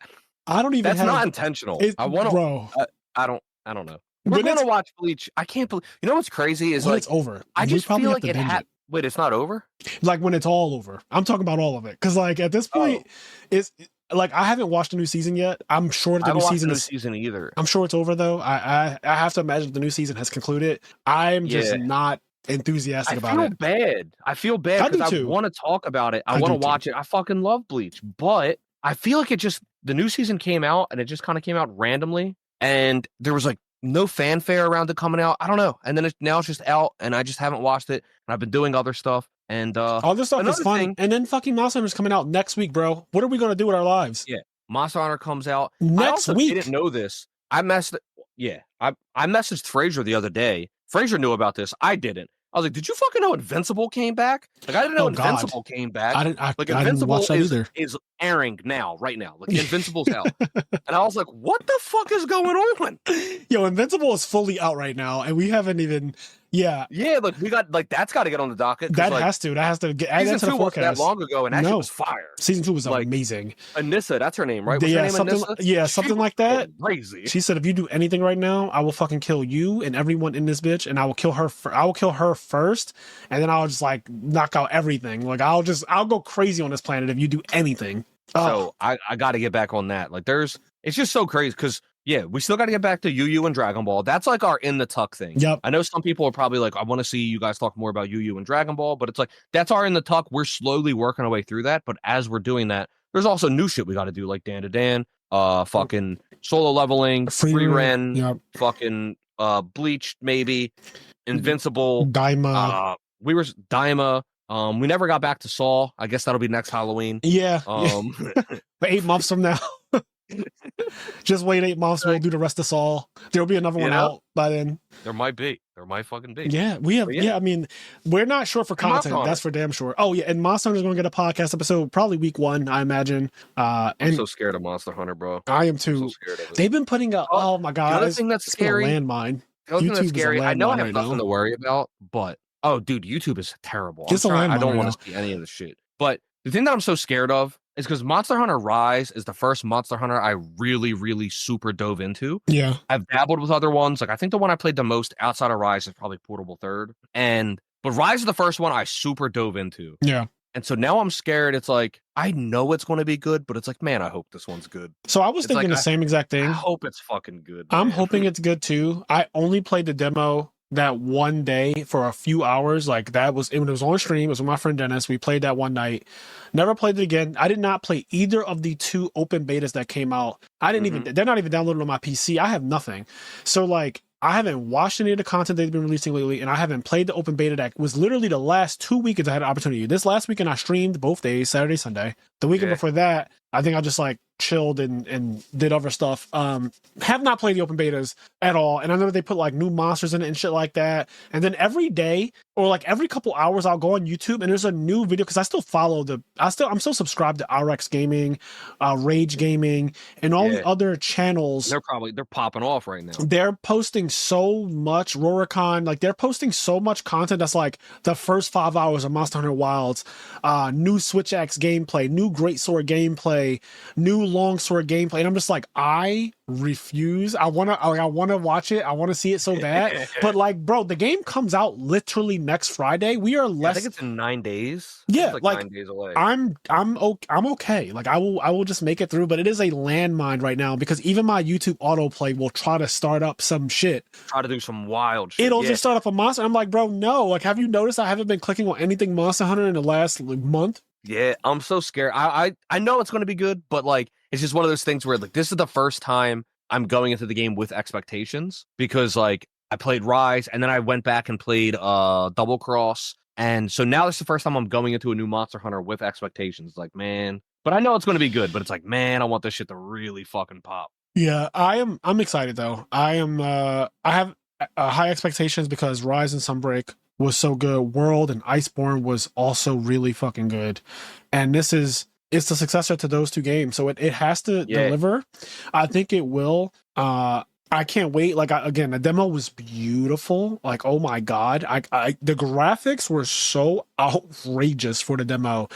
don't even. That's not intentional. I want to. Bro, I don't know. We're going to watch Bleach. I can't believe. You know what's crazy is like it's over. I just feel like it had. Wait, it's not over? Like when it's all over. I'm talking about all of it. Because like at this point, it's like I haven't watched the new season yet. I'm sure the new season either. I'm sure it's over though. I have to imagine the new season has concluded. I'm just not enthusiastic about it. I feel bad because I want to talk about it. I want to watch it. I fucking love Bleach, but I feel like the new season came out and it just kind of came out randomly, and there was like no fanfare around it coming out. I don't know. And then now it's just out, and I just haven't watched it. And I've been doing other stuff. And all this stuff is fun. And then fucking Monster Hunter's coming out next week, bro. What are we gonna do with our lives? Yeah, Monster Hunter comes out next week. I didn't know this. I messaged Frazier the other day. Frazier knew about this. I didn't. I was like, "Did you fucking know Invincible came back?" Like, I didn't know Invincible came back. I didn't watch that either. Is airing now, right now. Like Invincible's out. And I was like, what the fuck is going on? Yo, Invincible is fully out right now, and we haven't even. Yeah, like we got like that's got to get on the docket. that like, has to get added season to the 2 wasn't that forecast. long ago, and that shit was fire. Season 2 was like, amazing. Anissa, that's her name, right? What's yeah, her name, Anissa? Something like that. Crazy. She said, "If you do anything right now, I will fucking kill you and everyone in this bitch, and I will kill her. I will kill her first, and then I'll just like knock out everything. Like I'll go crazy on this planet if you do anything." So I got to get back on that. Like it's just so crazy because. Yeah, we still got to get back to Yu and Dragon Ball. That's like our in the tuck thing. Yep. I know some people are probably like, I want to see you guys talk more about Yu and Dragon Ball, but it's like, that's our in the tuck. We're slowly working our way through that. But as we're doing that, there's also new shit we got to do, like Dandadan, fucking solo leveling, free Ren, yep. fucking Bleach, maybe, Invincible, Daima. Daima. We never got back to Saw. I guess that'll be next Halloween. Yeah. But 8 months from now. Just wait 8 months. We'll do the rest of Saw. There'll be another one out by then. There might fucking be. Yeah, we have. Yeah, I mean, we're not sure for content. That's for damn sure. Oh yeah, and Monster Hunter's going to get a podcast episode probably week 1, I imagine. I'm so scared of Monster Hunter, bro. I am too. I'm so scared of it. They've been putting up. Oh my god, the other thing that's scary. Landmine. YouTube that's scary. I know I have nothing to worry about, but dude, YouTube is terrible. I don't want to see any of this shit. But the thing that I'm so scared of is because Monster Hunter Rise is the first Monster Hunter I really, really super dove into. Yeah. I've dabbled with other ones. Like I think the one I played the most outside of Rise is probably Portable Third. But Rise is the first one I super dove into. Yeah. And so now I'm scared. It's like, I know it's going to be good, but it's like, man, I hope this one's good. So I was thinking the same exact thing. I hope it's fucking good. I'm hoping it's good too. I only played the demo that one day for a few hours. Like it was on stream. It was with my friend Dennis. We played that one night. Never played it again. I did not play either of the 2 open betas that came out. I didn't even, they're not even downloaded on my PC. I have nothing. So like, I haven't watched any of the content they've been releasing lately, and I haven't played the open beta that was literally the last 2 weekends I had an opportunity. This last weekend I streamed both days, Saturday, Sunday. The weekend before that, I think I just like chilled and did other stuff. Have not played the open betas at all. And I know they put like new monsters in it and shit like that. And then every day or like every couple hours I'll go on YouTube and there's a new video because I still follow I'm still subscribed to RX Gaming, Rage Gaming, and all the other channels. They're popping off right now. They're posting so much Roricon, like they're posting so much content that's like the first 5 hours of Monster Hunter Wilds, new Switch Axe gameplay, new Greatsword gameplay, new Longsword gameplay, and I'm just like, I refuse. I wanna watch it. I wanna see it so bad. But like, bro, the game comes out literally next Friday. We are less. I think it's in 9 days. Yeah, like 9 days away. I'm okay. Like I will just make it through. But it is a landmine right now because even my YouTube autoplay will try to start up some shit. Try to do some wild shit. It'll just start up a monster. I'm like, bro, no. Like, have you noticed I haven't been clicking on anything Monster Hunter in the last month? Yeah, I'm so scared. I know it's going to be good, but like it's just one of those things where like this is the first time I'm going into the game with expectations because like I played Rise and then I went back and played Double Cross, and so now this is the first time I'm going into a new Monster Hunter with expectations. Like, man, but I know it's going to be good, but it's like, man, I want this shit to really fucking pop. Yeah, I'm excited though. I have high expectations because Rise and Sunbreak was so good. World and Iceborne was also really fucking good. And it's the successor to those 2 games. So it has to deliver. I think it will. I can't wait. Like, again, the demo was beautiful. Like, oh my God. The graphics were so outrageous for the demo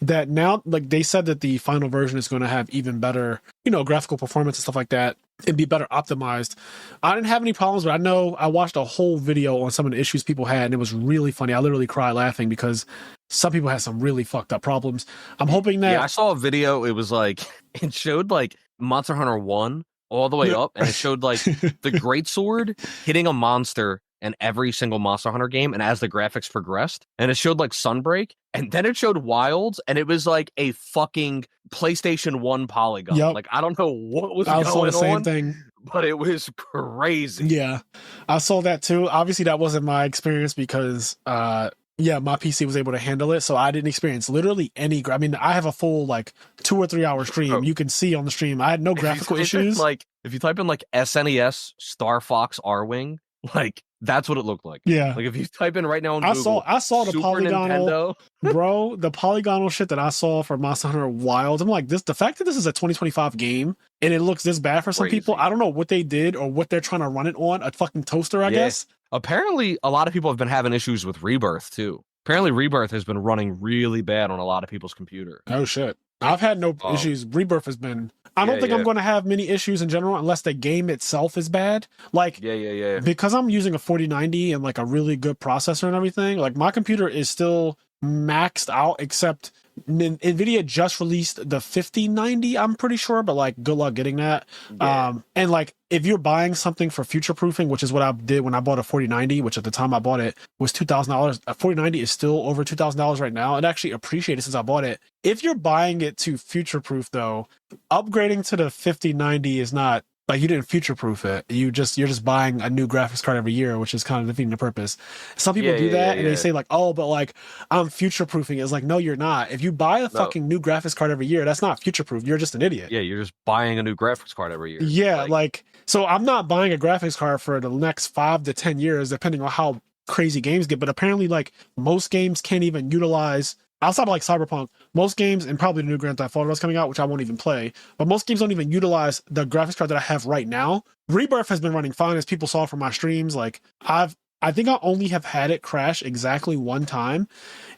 that now, like, they said that the final version is going to have even better, graphical performance and stuff like that. It'd be better optimized. I didn't have any problems, but I know I watched a whole video on some of the issues people had, and it was really funny. I literally cried laughing because some people had some really fucked up problems. I'm hoping that... Yeah, I saw a video. It was like, it showed like Monster Hunter 1 all the way up, and it showed like the Greatsword hitting a monster in every single Monster Hunter game, and as the graphics progressed, and it showed like Sunbreak, and then it showed Wilds, and it was like a fucking PlayStation 1 polygon. Yep. Like, I don't know what was going on. I saw the same thing. But it was crazy. Yeah, I saw that too. Obviously, that wasn't my experience because my PC was able to handle it, so I didn't experience literally any. I mean, I have a full like 2 or 3 hour stream. You can see on the stream I had no graphical issues. Like if you type in like SNES Star Fox R-Wing, Like that's what it looked like. Yeah. Like if you type in right now on Google, I saw the Super polygonal, Nintendo. bro, the polygonal shit that I saw for Monster Hunter Wilds. I'm like, the fact that this is a 2025 game and it looks this bad for some Crazy. people, I don't know what they did or what they're trying to run it on. A fucking toaster, I guess. Apparently, a lot of people have been having issues with Rebirth too. Apparently, Rebirth has been running really bad on a lot of people's computer. Oh shit. I've had no issues. Rebirth has been. I don't think I'm going to have many issues in general unless the game itself is bad. Like, because I'm using a 4090 and like a really good processor and everything, like my computer is still maxed out, except NVIDIA just released the 5090, I'm pretty sure, but like good luck getting that. And like if you're buying something for future proofing, which is what I did when I bought a 4090, which at the time I bought it was $2,000. A 4090 is still over $2,000 right now. It actually appreciated since I bought it. If you're buying it to future proof though, upgrading to the 5090 is not like you didn't future proof it. You're just buying a new graphics card every year, which is kind of defeating the purpose. Some people do that and they say like, oh, but like I'm future proofing. It's like, no, you're not. If you buy a fucking new graphics card every year, that's not future proof. You're just an idiot. Yeah, you're just buying a new graphics card every year. Yeah, like so I'm not buying a graphics card for the next 5 to 10 years, depending on how crazy games get. But apparently, like most games can't even utilize. Outside of like Cyberpunk, most games, and probably the new Grand Theft Auto that's coming out, which I won't even play, but most games don't even utilize the graphics card that I have right now. Rebirth has been running fine, as people saw from my streams. Like I think I only have had it crash exactly one time.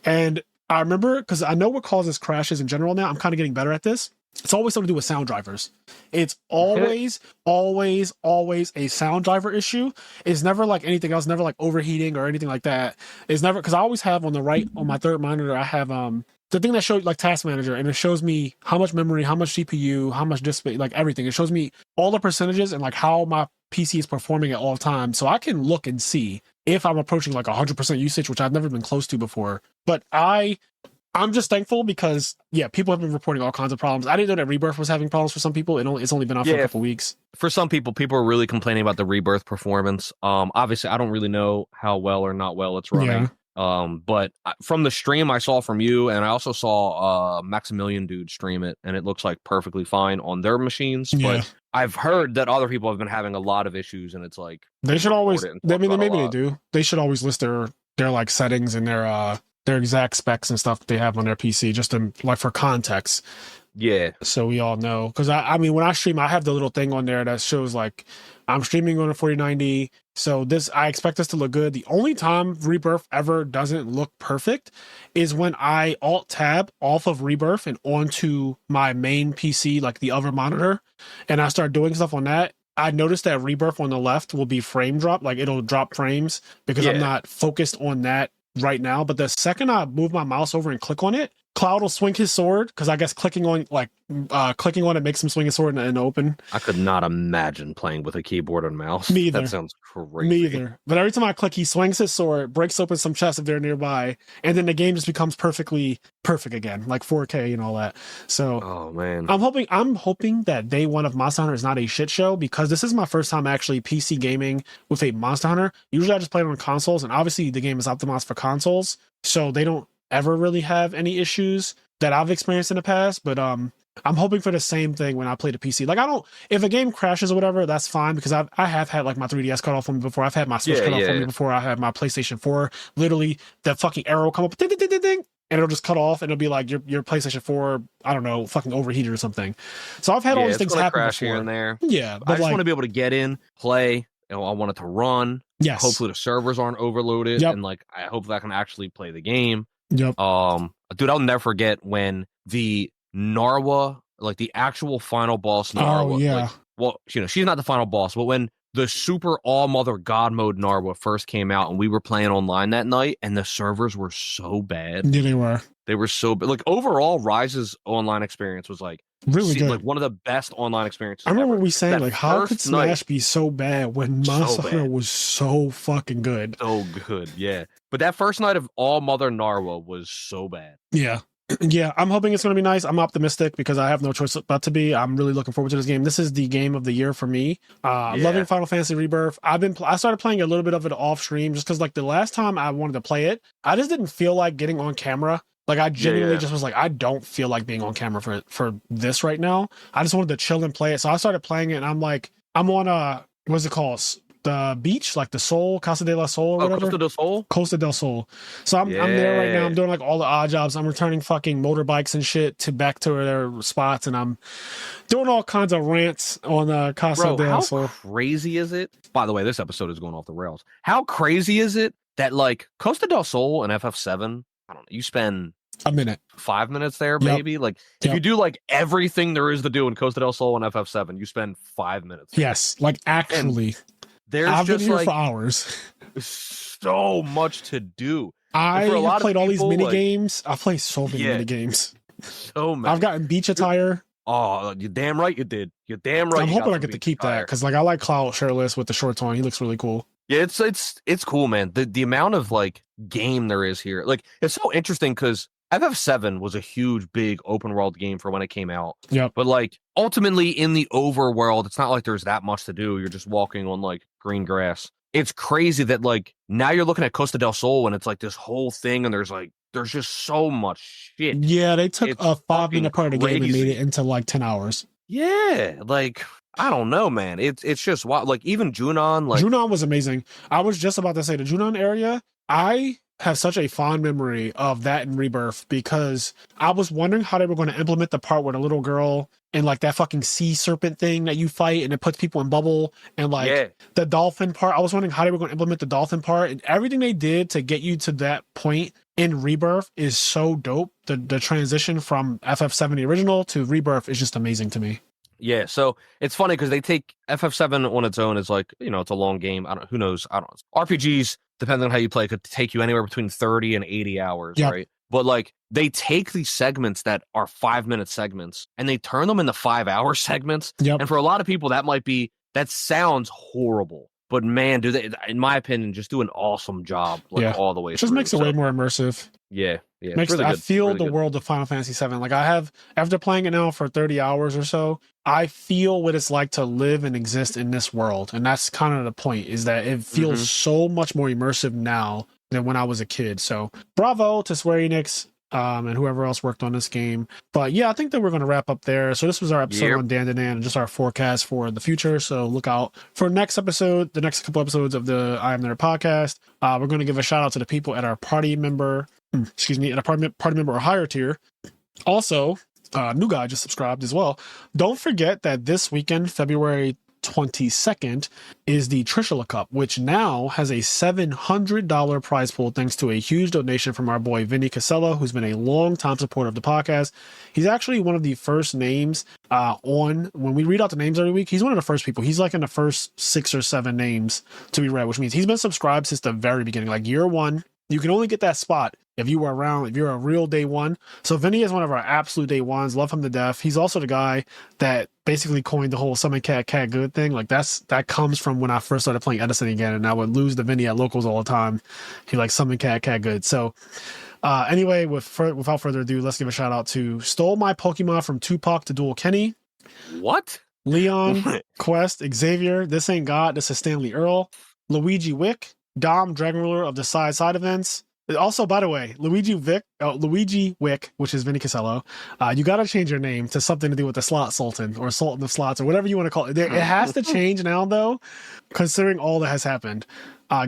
And I remember, because I know what causes crashes in general now, I'm kind of getting better at this. It's always something to do with sound drivers. It's always a sound driver issue. It's never like anything else, never like overheating or anything like that. It's never, because I always have on the right, on my third monitor, I have the thing that shows like Task Manager, and it shows me how much memory, how much CPU, how much display, like everything. It shows me all the percentages and like how my PC is performing at all times. So I can look and see if I'm approaching like 100% usage, which I've never been close to before. But I'm just thankful because, people have been reporting all kinds of problems. I didn't know that Rebirth was having problems for some people. It's only been out for a couple weeks. For some people are really complaining about the Rebirth performance. Obviously, I don't really know how well or not well it's running. But from the stream I saw from you, and I also saw Maximilian Dude stream it, and it looks like perfectly fine on their machines. But I've heard that other people have been having a lot of issues, and it's like they should always. I mean, maybe they do. They should always list their like settings and their exact specs and stuff that they have on their PC, just to, like for context. Yeah. So we all know. Because I mean, when I stream, I have the little thing on there that shows like I'm streaming on a 4090. So I expect this to look good. The only time Rebirth ever doesn't look perfect is when I Alt-Tab off of Rebirth and onto my main PC, like the other monitor, and I start doing stuff on that. I noticed that Rebirth on the left will be frame drop, like it'll drop frames because I'm not focused on that right now. But the second I move my mouse over and click on it, Cloud will swing his sword, because I guess clicking on it makes him swing his sword and open. I could not imagine playing with a keyboard and mouse. Me either. That sounds crazy. Me either. But every time I click, he swings his sword, breaks open some chests if they're nearby, and then the game just becomes perfect again, like 4K and all that. So, oh man, I'm hoping that day one of Monster Hunter is not a shit show, because this is my first time actually PC gaming with a Monster Hunter. Usually I just play it on consoles, and obviously the game is optimized for consoles, so they don't ever really have any issues that I've experienced in the past. But I'm hoping for the same thing when I play the PC. Like if a game crashes or whatever, that's fine, because I have had like my 3DS cut off on me before. I've had my Switch cut off on me before. I had my PlayStation 4. Literally, that fucking arrow come up, ding, ding, ding, ding, ding, and it'll just cut off, and it'll be like your PlayStation 4, I don't know, fucking overheated or something. So I've had all these things happen crash before. Here and there. Yeah, but I just want to be able to get in, play. I want it to run. Yes. Hopefully the servers aren't overloaded, and like I hope that I can actually play the game. Yep. Dude, I'll never forget when the Narwa, like the actual final boss Narwa. Oh, yeah. Like, well, she's not the final boss, but when the super all mother god mode Narwa first came out and we were playing online that night, and the servers were so bad. Yeah, they were. They were so bad. Like overall, Rise's online experience was like really good. Like one of the best online experiences. I remember ever. we saying like, how could Smash be so bad when Monster Hunter was so fucking good? So good, yeah. But that first night of All Mother Narwa was so bad. Yeah. Yeah, I'm hoping it's going to be nice. I'm optimistic because I have no choice but to be. I'm really looking forward to this game. This is the game of the year for me. Loving Final Fantasy Rebirth. I started playing a little bit of it off stream just because like the last time I wanted to play it, I just didn't feel like getting on camera. Like I genuinely just was like, I don't feel like being on camera for this right now. I just wanted to chill and play it. So I started playing it, and I'm like, I'm on what's it called? the beach, like the Sol, Casa de la Sol or whatever. Costa del Sol? Costa del Sol. So I'm there right now. I'm doing like all the odd jobs. I'm returning fucking motorbikes and shit back to their spots, and I'm doing all kinds of rants on Casa del Sol. How crazy is it? By the way, this episode is going off the rails. How crazy is it that like Costa del Sol and FF7, I don't know, you spend a minute, 5 minutes there, maybe. Like if you do like everything there is to do in Costa del Sol and FF7, you spend 5 minutes. Yes, like actually. I've been here for hours. So much to do. I have played all these mini games. I play so many mini games. So many. I've gotten beach attire. Oh, you're damn right you did. You're damn right. I'm hoping I get to keep that because like I like Cloud shirtless with the shorts on. He looks really cool. Yeah, it's cool, man. The amount of like game there is here, like it's so interesting because FF7 was a huge, big open world game for when it came out. Yeah. But like ultimately in the overworld, it's not like there's that much to do. You're just walking on like green grass. It's crazy that like now you're looking at Costa del Sol and it's like this whole thing and there's just so much shit. Yeah, they took a 5-minute part of the game and made it into like 10 hours. Yeah, like I don't know, man. It's just wild. Like even Junon, like Junon was amazing. I was just about to say the Junon area. I have such a fond memory of that in Rebirth because I was wondering how they were going to implement the part where the little girl and like that fucking sea serpent thing that you fight and it puts people in bubble and like the dolphin part. I was wondering how they were going to implement the dolphin part, and everything they did to get you to that point in Rebirth is so dope. The transition from FF7 the original to Rebirth is just amazing to me. Yeah, so it's funny because they take FF7 on its own as like, you know, it's a long game. Who knows? I don't know. RPGs, depending on how you play, could take you anywhere between 30 and 80 hours, right? But like they take these segments that are 5-minute segments and they turn them into 5-hour segments. And for a lot of people, that sounds horrible. But man, do they, in my opinion, just do an awesome job all the way through. Just makes it way more immersive. Yeah. Really I feel really the world of Final Fantasy VII. Like I have, after playing it now for 30 hours or so, I feel what it's like to live and exist in this world. And that's kind of the point, is that it feels so much more immersive now than when I was a kid. So bravo to Square Enix and whoever else worked on this game. But yeah, I think that we're going to wrap up there. So this was our episode on Dandadan and just our forecast for the future. So look out for next episode, the next couple episodes of the IMNerd podcast. We're going to give a shout out to the people at our party member, at a party member or higher tier. Also, new guy just subscribed as well. Don't forget that this weekend, February 22nd, is the Trishula Cup, which now has a $700 prize pool thanks to a huge donation from our boy Vinny Casella, who's been a long time supporter of the podcast. He's actually one of the first names when we read out the names every week. He's one of the first people. He's like in the first 6 or 7 names to be read, which means he's been subscribed since the very beginning, like year one. You can only get that spot if you were around, if you're a real day one. So Vinny is one of our absolute day ones. Love him to death. He's also the guy that basically coined the whole summon cat good thing. Like that comes from when I first started playing Edison again, and I would lose to Vinny at locals all the time. He like summon cat good. So anyway, without further ado, let's give a shout out to Stole My Pokemon from Tupac to Dual Kenny. What? Leon, Quest, Xavier, This Ain't God, This is Stanley Earl, Luigi Wick, Dom, Dragon Ruler of the side events. Also, by the way, Luigi Wick, which is Vinny Casello, you got to change your name to something to do with the Slot Sultan or Sultan of Slots or whatever you want to call it. It has to change now, though, considering all that has happened.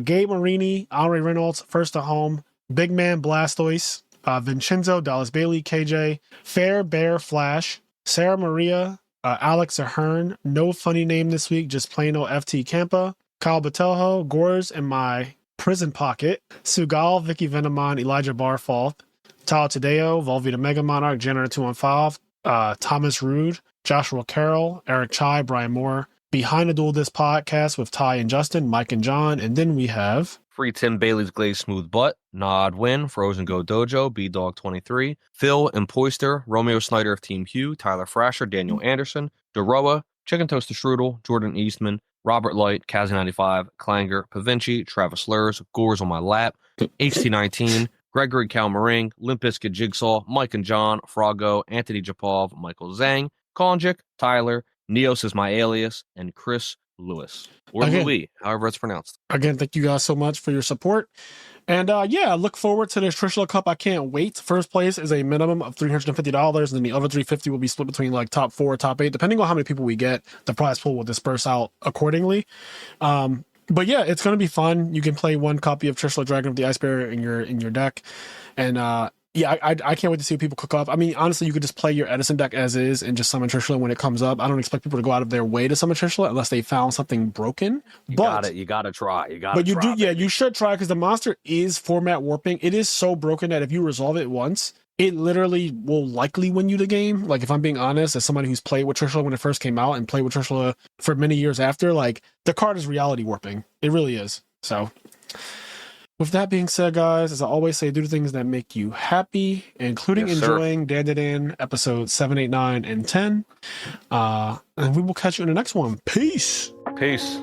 Gabe Marini, Henri Reynolds, First to Home, Big Man Blastoise, Vincenzo, Dallas Bailey, KJ, Fair Bear Flash, Sarah Maria, Alex Ahern, no funny name this week, just plain old FT Campa, Kyle Batelho, Gores in my prison pocket, Sugal, Vicky Venamon, Elijah Barfalth, Tal Tadeo, Volvita Mega Monarch, Janitor 215, Thomas Rude, Joshua Carroll, Eric Chai, Brian Moore, Behind the Dual Disc podcast with Ty and Justin, Mike and John, and then we have Free Tim Bailey's Glazed Smooth Butt, Nod Win, Frozen Go Dojo, B Dog 23, Phil and Poister, Romeo Snyder of Team Hugh, Tyler Frasher, Daniel Anderson, Doroa, Chicken Toaster Strudel, Jordan Eastman, Robert Light, Kazi95, Clanger, Pavinci, Travis Lurs, Gores on My Lap, HT19, Gregory Calmaring, Limp Bizkit Jigsaw, Mike and John, Froggo, Anthony Japov, Michael Zhang, Konjik, Tyler, Neos is my alias, and Chris Lewis. Or Louis, however it's pronounced. Again, thank you guys so much for your support. And yeah, look forward to this Trishula Cup. I can't wait. First place is a minimum of $350, and then the other $350 will be split between like top 4, top 8. Depending on how many people we get, the prize pool will disperse out accordingly. But yeah, it's going to be fun. You can play one copy of Trishula Dragon of the Ice Bearer in your deck, and yeah, I can't wait to see what people cook up. I mean, honestly, you could just play your Edison deck as is and just summon Trishula when it comes up. I don't expect people to go out of their way to summon Trishula unless they found something broken. You got it. You got to try. You got to. But you try, do, yeah, baby. you should try because the monster is format warping. It is so broken that if you resolve it once, it literally will likely win you the game. Like, if I'm being honest, as somebody who's played with Trishula when it first came out and played with Trishula for many years after, like, the card is reality warping. It really is. So, with that being said, guys, as I always say, do the things that make you happy, including enjoying Dandadan episode 7, 8, 9, and 10. And we will catch you in the next one. Peace. Peace.